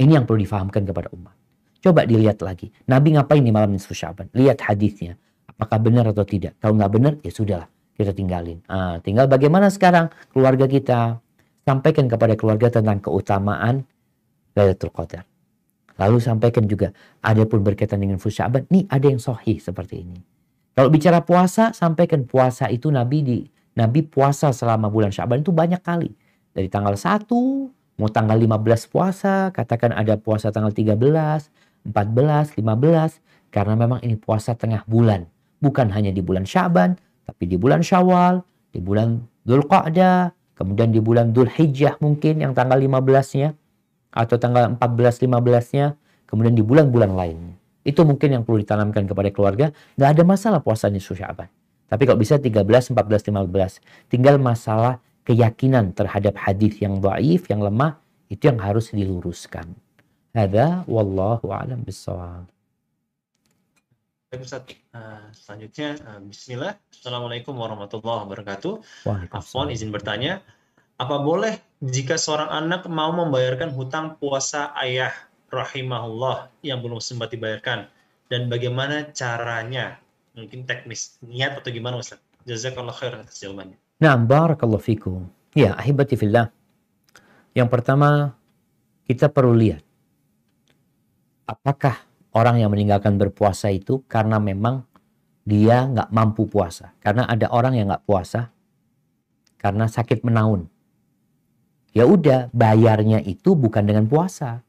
Ini yang perlu difahamkan kepada umat. Coba dilihat lagi. Nabi ngapain di malam nisfu Sya'ban? Lihat hadisnya. Apakah benar atau tidak? Kalau nggak benar, ya sudahlah. Kita tinggalin. Tinggal bagaimana sekarang keluarga kita. Sampaikan kepada keluarga tentang keutamaan Lailatul Qadar. Lalu sampaikan juga. Ada pun berkaitan dengan nisfu Sya'ban. Nih ada yang sahih seperti ini. Kalau bicara puasa, sampaikan puasa itu Nabi puasa selama bulan Sya'ban itu banyak kali. Dari tanggal 1, mau tanggal 15 puasa, katakan ada puasa tanggal 13, 14, 15, karena memang ini puasa tengah bulan. Bukan hanya di bulan Sya'ban, tapi di bulan Syawal, di bulan Dzulqa'dah, kemudian di bulan Dzulhijjah mungkin yang tanggal 15-nya, atau tanggal 14, 15-nya, kemudian di bulan-bulan lainnya. Itu mungkin yang perlu ditanamkan kepada keluarga. Nggak ada masalah puasa nisfu Sya'ban. Tapi kalau bisa 13, 14, 15. Tinggal masalah keyakinan terhadap hadis yang dhaif, yang lemah, itu yang harus diluruskan. Hadza wallahu a'lam bishawab. Baik Ustaz, selanjutnya Bismillah. Assalamualaikum warahmatullahi wabarakatuh. Afwan izin bertanya, apa boleh jika seorang anak mau membayarkan hutang puasa ayah rahimahullah yang belum sempat dibayarkan, dan bagaimana caranya? Mungkin teknis niat atau gimana Ustaz? Jazakallah khair atas jawabannya. Nah, barakallahu fikum. Ya, ahibati fillah. Yang pertama, kita perlu lihat apakah orang yang meninggalkan berpuasa itu karena memang dia nggak mampu puasa. Karena ada orang yang nggak puasa karena sakit menaun. Ya udah, bayarnya itu bukan dengan puasa,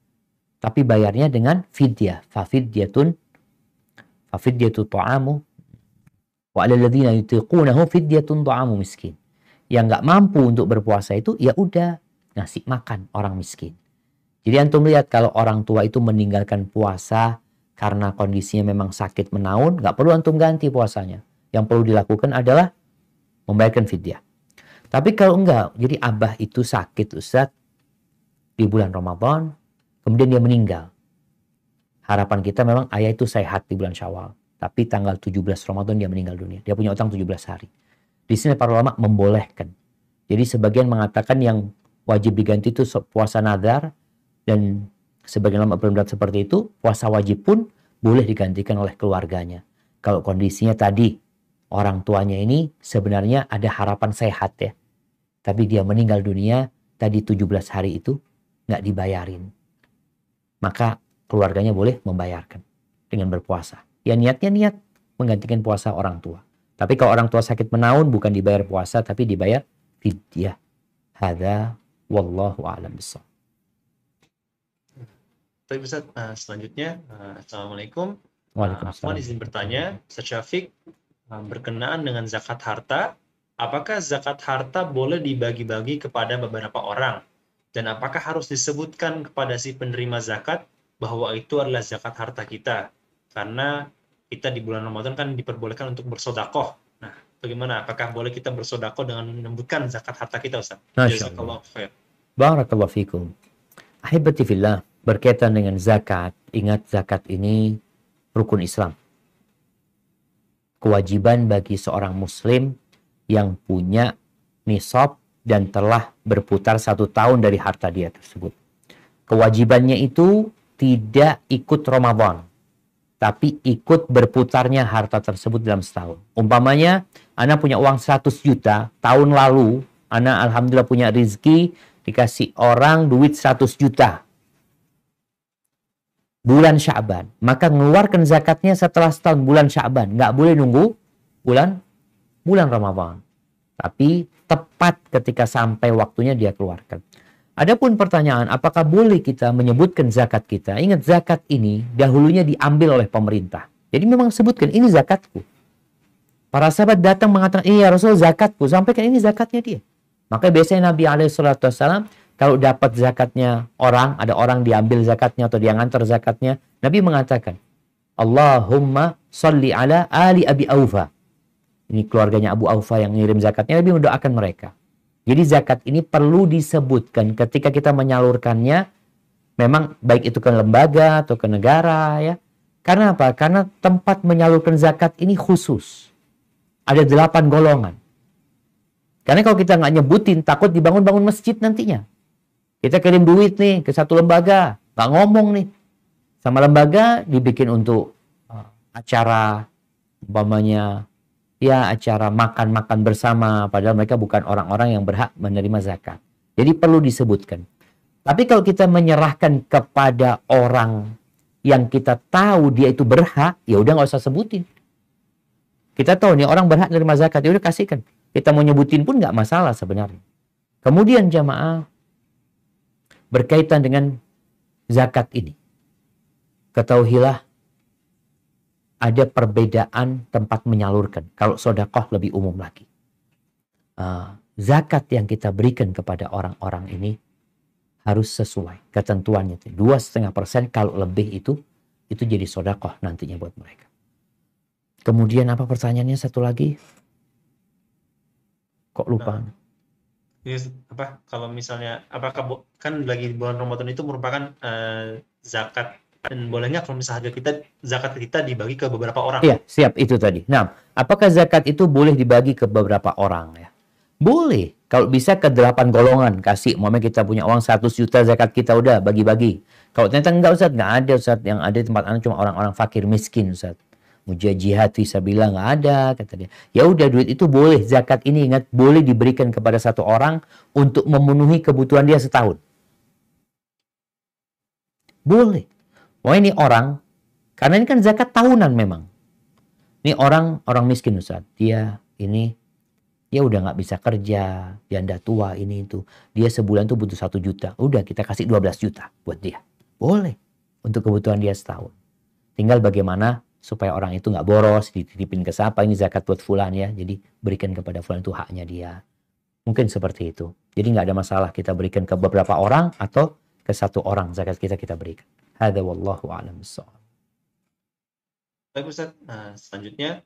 tapi bayarnya dengan fidyah. Fafidyatun ta'amu wa 'alal ladzina yutiqunahu fidyatun ta'amu miskin. Yang nggak mampu untuk berpuasa itu ya udah ngasih makan orang miskin. Jadi antum lihat kalau orang tua itu meninggalkan puasa karena kondisinya memang sakit menaun, nggak perlu antum ganti puasanya. Yang perlu dilakukan adalah membayarkan fidyah. Tapi kalau enggak, jadi abah itu sakit Ustaz di bulan Ramadan, kemudian dia meninggal. Harapan kita memang ayah itu sehat di bulan Syawal. Tapi tanggal 17 Ramadan dia meninggal dunia. Dia punya utang 17 hari. Di sini para ulama membolehkan. Jadi sebagian mengatakan yang wajib diganti itu puasa nadar, dan sebagian ulama berpendapat seperti itu, puasa wajib pun boleh digantikan oleh keluarganya. Kalau kondisinya tadi, orang tuanya ini sebenarnya ada harapan sehat ya. Tapi dia meninggal dunia, tadi 17 hari itu nggak dibayarin. Maka keluarganya boleh membayarkan dengan berpuasa. Ya niatnya niat menggantikan puasa orang tua. Tapi kalau orang tua sakit menaun, bukan dibayar puasa, tapi dibayar fidyah. Hadza wallahu a'lam bishawab. Tapi Ustaz, selanjutnya, Assalamualaikum. Waalaikumsalam. Afwan izin bertanya, Ustaz Syafiq, berkenaan dengan zakat harta, apakah zakat harta boleh dibagi-bagi kepada beberapa orang? Dan apakah harus disebutkan kepada si penerima zakat bahwa itu adalah zakat harta kita? Karena kita di bulan Ramadan kan diperbolehkan untuk bersodakoh. Nah, bagaimana? Apakah boleh kita bersodakoh dengan menyebutkan zakat harta kita, Ustaz? Jazakallahu khair. Barakallahu fikum. Ahibati fillah, berkaitan dengan zakat, ingat zakat ini rukun Islam. Kewajiban bagi seorang muslim yang punya nisab dan telah berputar 1 tahun dari harta dia tersebut. Kewajibannya itu tidak ikut Ramadan, tapi ikut berputarnya harta tersebut dalam setahun. Umpamanya, Ana punya uang 100 juta, tahun lalu Ana alhamdulillah punya rezeki, dikasih orang duit 100 juta. Bulan Sya'ban. Maka mengeluarkan zakatnya setelah setahun bulan Sya'ban. Nggak boleh nunggu bulan Ramadan. Tapi tepat ketika sampai waktunya dia keluarkan. Adapun pertanyaan, apakah boleh kita menyebutkan zakat kita? Ingat, zakat ini dahulunya diambil oleh pemerintah. Jadi memang sebutkan, ini zakatku. Para sahabat datang mengatakan, iya Rasul zakatku. Sampaikan ini zakatnya dia. Maka biasanya Nabi SAW, kalau dapat zakatnya orang, ada orang diambil zakatnya atau dia ngantar zakatnya, Nabi mengatakan, Allahumma salli ala ali Abi Aufa. Ini keluarganya Abu Aufa yang ngirim zakatnya, Nabi mendoakan mereka. Jadi zakat ini perlu disebutkan ketika kita menyalurkannya, memang baik itu ke lembaga atau ke negara ya. Karena apa? Karena tempat menyalurkan zakat ini khusus. Ada 8 golongan. Karena kalau kita nggak nyebutin, takut dibangun-bangun masjid nantinya. Kita kirim duit nih ke satu lembaga, nggak ngomong nih. Sama lembaga dibikin untuk acara, umpamanya, ya acara makan-makan bersama, padahal mereka bukan orang-orang yang berhak menerima zakat. Jadi perlu disebutkan. Tapi kalau kita menyerahkan kepada orang yang kita tahu dia itu berhak, ya udah nggak usah sebutin. Kita tahu nih orang berhak menerima zakat, ya udah kasihkan. Kita mau nyebutin pun nggak masalah sebenarnya. Kemudian jamaah, berkaitan dengan zakat ini, ketahuilah ada perbedaan tempat menyalurkan. Kalau sedekah lebih umum lagi. Zakat yang kita berikan kepada orang-orang ini harus sesuai ketentuannya. 2,5%, kalau lebih itu jadi sedekah nantinya buat mereka. Kemudian apa pertanyaannya satu lagi? Kok lupa? Apa kalau misalnya apakah kan lagi bulan Ramadan itu merupakan zakat Dan boleh nggak kalau misalnya zakat kita dibagi ke beberapa orang? Iya, siap, itu tadi. Nah, apakah zakat itu boleh dibagi ke beberapa orang ya? Boleh. Kalau bisa ke 8 golongan kasih. Umpamanya kita punya uang 100 juta, zakat kita udah bagi-bagi. Kalau ternyata enggak Ustaz, enggak ada Ustaz. Yang ada di tempat anak cuma orang-orang fakir miskin Ustaz. Jihad fisabilillah enggak ada, kata dia. Ya udah, duit itu boleh, zakat ini ingat boleh diberikan kepada satu orang untuk memenuhi kebutuhan dia setahun. Boleh. Wah, ini orang, karena ini kan zakat tahunan memang. Ini orang miskin Ustaz. Dia udah nggak bisa kerja, janda tua ini itu. Dia sebulan tuh butuh 1 juta. Udah kita kasih 12 juta buat dia. Boleh. Untuk kebutuhan dia setahun. Tinggal bagaimana supaya orang itu nggak boros, dititipin ke siapa, ini zakat buat fulan ya. Jadi berikan kepada fulan, itu haknya dia. Mungkin seperti itu. Jadi nggak ada masalah kita berikan ke beberapa orang atau ke satu orang zakat kita berikan. Hadza wallahu a'lam bissawab. Baik Ustaz. Selanjutnya,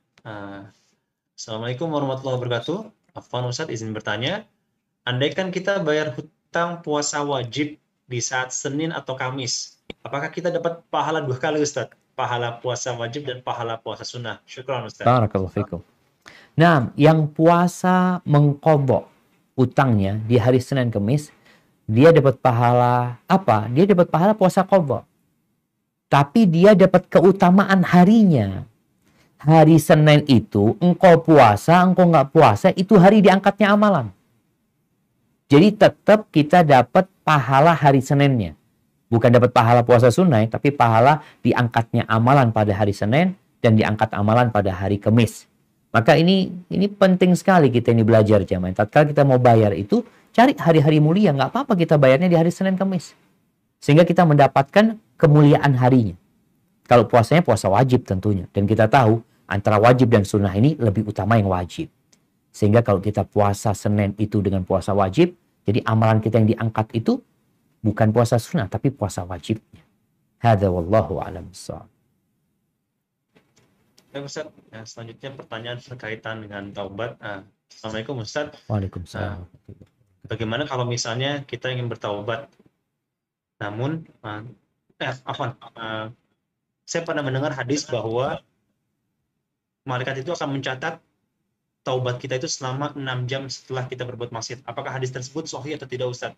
Assalamualaikum warahmatullahi wabarakatuh. Afwan Ustaz, izin bertanya. Andaikan kita bayar hutang puasa wajib di saat Senin atau Kamis, apakah kita dapat pahala 2 kali Ustaz? Pahala puasa wajib dan pahala puasa sunnah. Syukran Ustaz. Barakallahu fikum. Nah, yang puasa mengqadha utangnya di hari Senin Kamis, dia dapat pahala apa? Dia dapat pahala puasa qadha. Tapi dia dapat keutamaan harinya. Hari Senin itu, engkau puasa, engkau nggak puasa, itu hari diangkatnya amalan. Jadi tetap kita dapat pahala hari Seninnya. Bukan dapat pahala puasa sunnah, tapi pahala diangkatnya amalan pada hari Senin dan diangkat amalan pada hari Kamis. Maka ini penting sekali kita ini belajar jamaah. Tatkala kita mau bayar itu, cari hari-hari mulia. Nggak apa-apa kita bayarnya di hari Senin Kamis. Sehingga kita mendapatkan kemuliaan harinya. Kalau puasanya puasa wajib tentunya. Dan kita tahu antara wajib dan sunnah ini lebih utama yang wajib. Sehingga kalau kita puasa Senin itu dengan puasa wajib, jadi amalan kita yang diangkat itu bukan puasa sunnah, tapi puasa wajibnya. Hadza wallahu a'lam bissawab. Baik Ustaz, selanjutnya pertanyaan berkaitan dengan taubat. Assalamualaikum Ustaz. Waalaikumsalam. Bagaimana kalau misalnya kita ingin bertaubat, namun saya pernah mendengar hadis bahwa malaikat itu akan mencatat taubat kita itu selama 6 jam setelah kita berbuat maksiat. Apakah hadis tersebut sahih atau tidak Ustaz?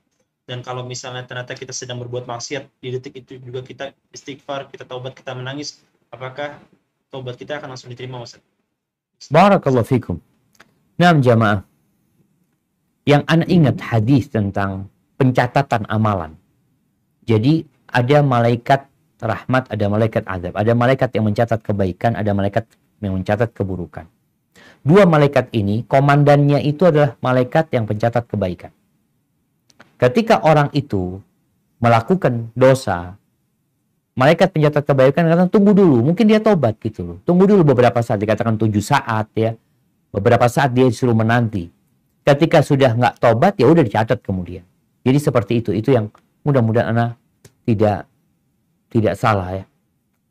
Dan kalau misalnya ternyata kita sedang berbuat maksiat, di detik itu juga kita istighfar, kita taubat, kita menangis, apakah taubat kita akan langsung diterima Ustaz? Barakallahu fikum. Nah jamaah, yang anak ingat hadis tentang pencatatan amalan. Jadi ada malaikat rahmat, ada malaikat azab, ada malaikat yang mencatat kebaikan, ada malaikat yang mencatat keburukan. 2 malaikat ini, komandannya itu adalah malaikat yang pencatat kebaikan. Ketika orang itu melakukan dosa, malaikat pencatat kebaikan katakan tunggu dulu, mungkin dia tobat gitu loh. Tunggu dulu beberapa saat, dikatakan 7 saat ya. Beberapa saat dia disuruh menanti. Ketika sudah nggak tobat, ya udah dicatat kemudian. Jadi seperti itu yang mudah-mudahan anak tidak salah ya.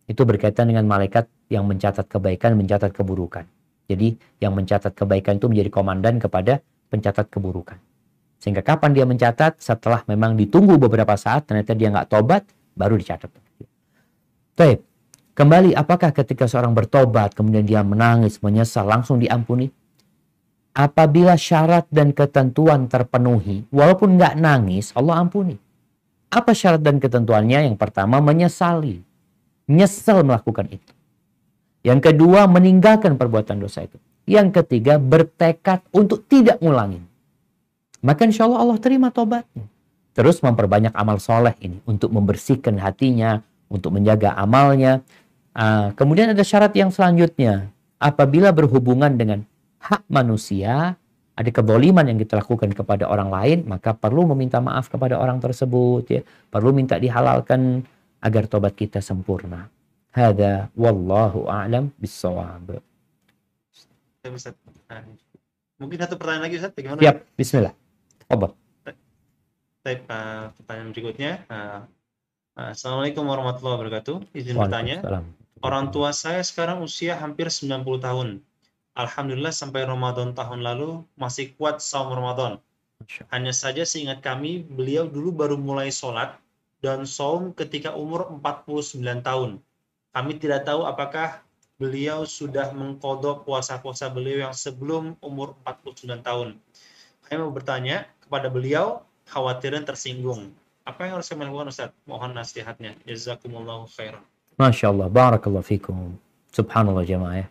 Itu berkaitan dengan malaikat yang mencatat kebaikan, mencatat keburukan. Jadi yang mencatat kebaikan itu menjadi komandan kepada pencatat keburukan. Sehingga kapan dia mencatat? Setelah memang ditunggu beberapa saat, ternyata dia nggak tobat, baru dicatat. Baik, kembali apakah ketika seorang bertobat, kemudian dia menangis, menyesal, langsung diampuni? Apabila syarat dan ketentuan terpenuhi, walaupun nggak nangis, Allah ampuni. Apa syarat dan ketentuannya? Yang pertama, menyesali. Nyesel melakukan itu. Yang kedua, meninggalkan perbuatan dosa itu. Yang ketiga, bertekad untuk tidak ngulangin. Maka insya Allah Allah terima tobatnya. Terus memperbanyak amal soleh ini. Untuk membersihkan hatinya. Untuk menjaga amalnya. Kemudian ada syarat yang selanjutnya. Apabila berhubungan dengan hak manusia. Ada kezaliman yang kita lakukan kepada orang lain. Maka perlu meminta maaf kepada orang tersebut. Ya. Perlu minta dihalalkan. Agar tobat kita sempurna. Hada wallahu a'lam bissawab. Mungkin satu pertanyaan lagi Ustaz, bagaimana? Siap, bismillah. Pertanyaan berikutnya. Assalamualaikum warahmatullahi wabarakatuh. Izin bertanya. Orang tua saya sekarang usia hampir 90 tahun. Alhamdulillah sampai Ramadan tahun lalu masih kuat saum Ramadan. Hanya saja seingat kami, beliau dulu baru mulai sholat dan saum ketika umur 49 tahun. Kami tidak tahu apakah beliau sudah mengqadha puasa-puasa beliau yang sebelum umur 49 tahun. Kami mau bertanya kepada beliau, khawatiran tersinggung. Apa yang harus kami lakukan, Ustaz? Mohon nasihatnya. Jazakumullahu khairan. Masya Allah, barakallahu fikum. Subhanallah jemaah.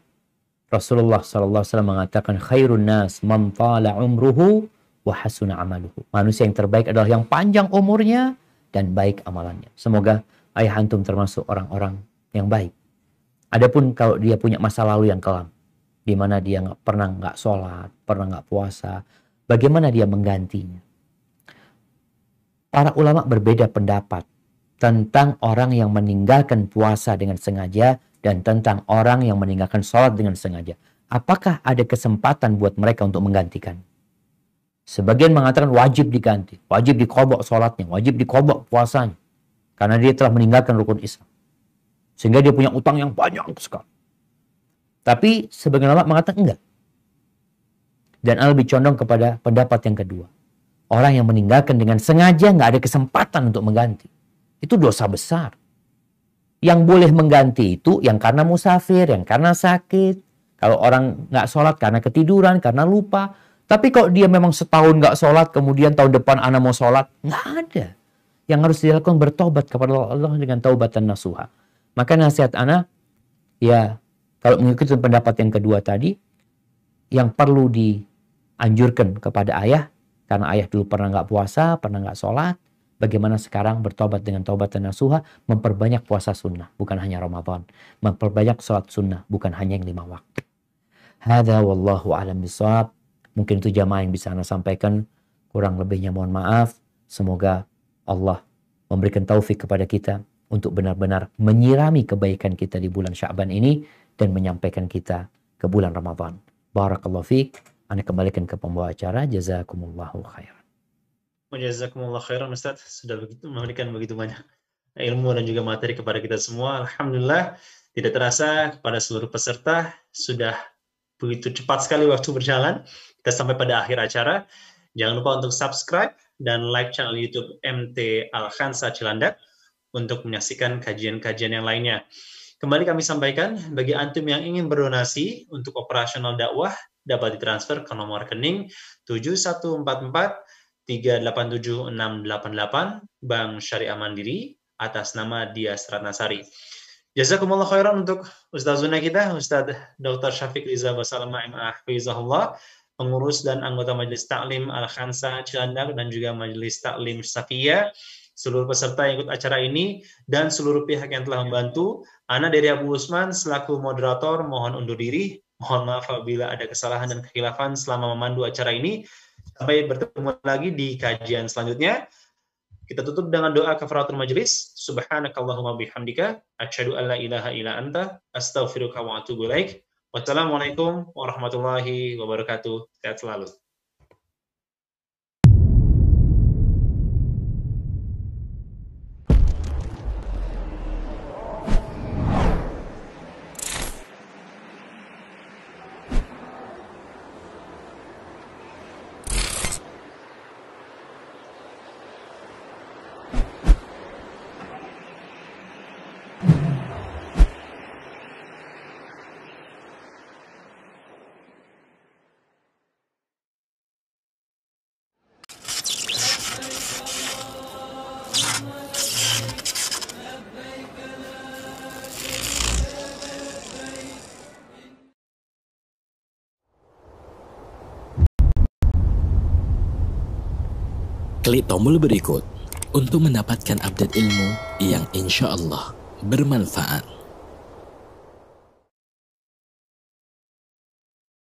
Rasulullah SAW mengatakan, khairun nas man tala umruhu wa hasuna amaluhu. Manusia yang terbaik adalah yang panjang umurnya dan baik amalannya. Semoga ayah antum termasuk orang-orang yang baik. Adapun kalau dia punya masa lalu yang kelam, di mana dia pernah nggak sholat, pernah nggak puasa, bagaimana dia menggantinya? Para ulama berbeda pendapat tentang orang yang meninggalkan puasa dengan sengaja dan tentang orang yang meninggalkan sholat dengan sengaja. Apakah ada kesempatan buat mereka untuk menggantikan? Sebagian mengatakan wajib diganti, wajib diqadha sholatnya, wajib diqadha puasanya. Karena dia telah meninggalkan rukun Islam. Sehingga dia punya utang yang banyak sekali. Tapi sebagian ulama mengatakan enggak. Dan Ana lebih condong kepada pendapat yang kedua. Orang yang meninggalkan dengan sengaja nggak ada kesempatan untuk mengganti. Itu dosa besar. Yang boleh mengganti itu yang karena musafir, yang karena sakit. Kalau orang nggak sholat karena ketiduran, karena lupa. Tapi kalau dia memang setahun nggak sholat, kemudian tahun depan ana mau sholat, nggak ada. Yang harus dilakukan bertobat kepada Allah dengan taubatan nasuha. Maka nasihat ana, ya kalau mengikuti pendapat yang kedua tadi, yang perlu dianjurkan kepada ayah, karena ayah dulu pernah nggak puasa, pernah nggak sholat, bagaimana sekarang bertobat dengan taubatan nasuha, memperbanyak puasa sunnah, bukan hanya Ramadan. Memperbanyak sholat sunnah, bukan hanya yang 5 waktu. Hadza wallahu a'lam bishawab. Mungkin itu jamaah yang bisa ana sampaikan. Kurang lebihnya mohon maaf. Semoga Allah memberikan taufik kepada kita untuk benar-benar menyirami kebaikan kita di bulan Sya'ban ini dan menyampaikan kita ke bulan Ramadan. Barakallahu fiik. Ana kembalikan ke pembawa acara. Jazakumullahu khairan. Jazakumullah khairan, Ustaz. Sudah memberikan begitu banyak ilmu dan juga materi kepada kita semua. Alhamdulillah, tidak terasa kepada seluruh peserta sudah begitu cepat sekali waktu berjalan. Kita sampai pada akhir acara. Jangan lupa untuk subscribe dan like channel YouTube MT Al-Khansa Cilandak untuk menyaksikan kajian-kajian yang lainnya. Kembali kami sampaikan, bagi antum yang ingin berdonasi untuk operasional dakwah, dapat ditransfer ke nomor rekening 7144-387-688 Bank Syariah Mandiri atas nama Dias Ratnasari. Jazakumullah khairan untuk Ustazuna kita, Ustaz Dr. Syafiq Riza Basalama M.A. Hafizahullah, pengurus dan anggota Majelis Taklim Al-Khansa Cilandak dan juga Majelis Taklim Safiyah, seluruh peserta yang ikut acara ini, dan seluruh pihak yang telah membantu. Ana dari Abu Usman selaku moderator mohon undur diri. Mohon maaf apabila ada kesalahan dan kekhilafan selama memandu acara ini. Sampai bertemu lagi di kajian selanjutnya. Kita tutup dengan doa kafaratul majlis. Subhanakallahumma bihamdika asyhadu an la ilaha illa anta astaghfiruka wa atubu ilaik. Wassalamualaikum warahmatullahi wabarakatuh. Sehat selalu. Klik tombol berikut untuk mendapatkan update ilmu yang insya Allah bermanfaat.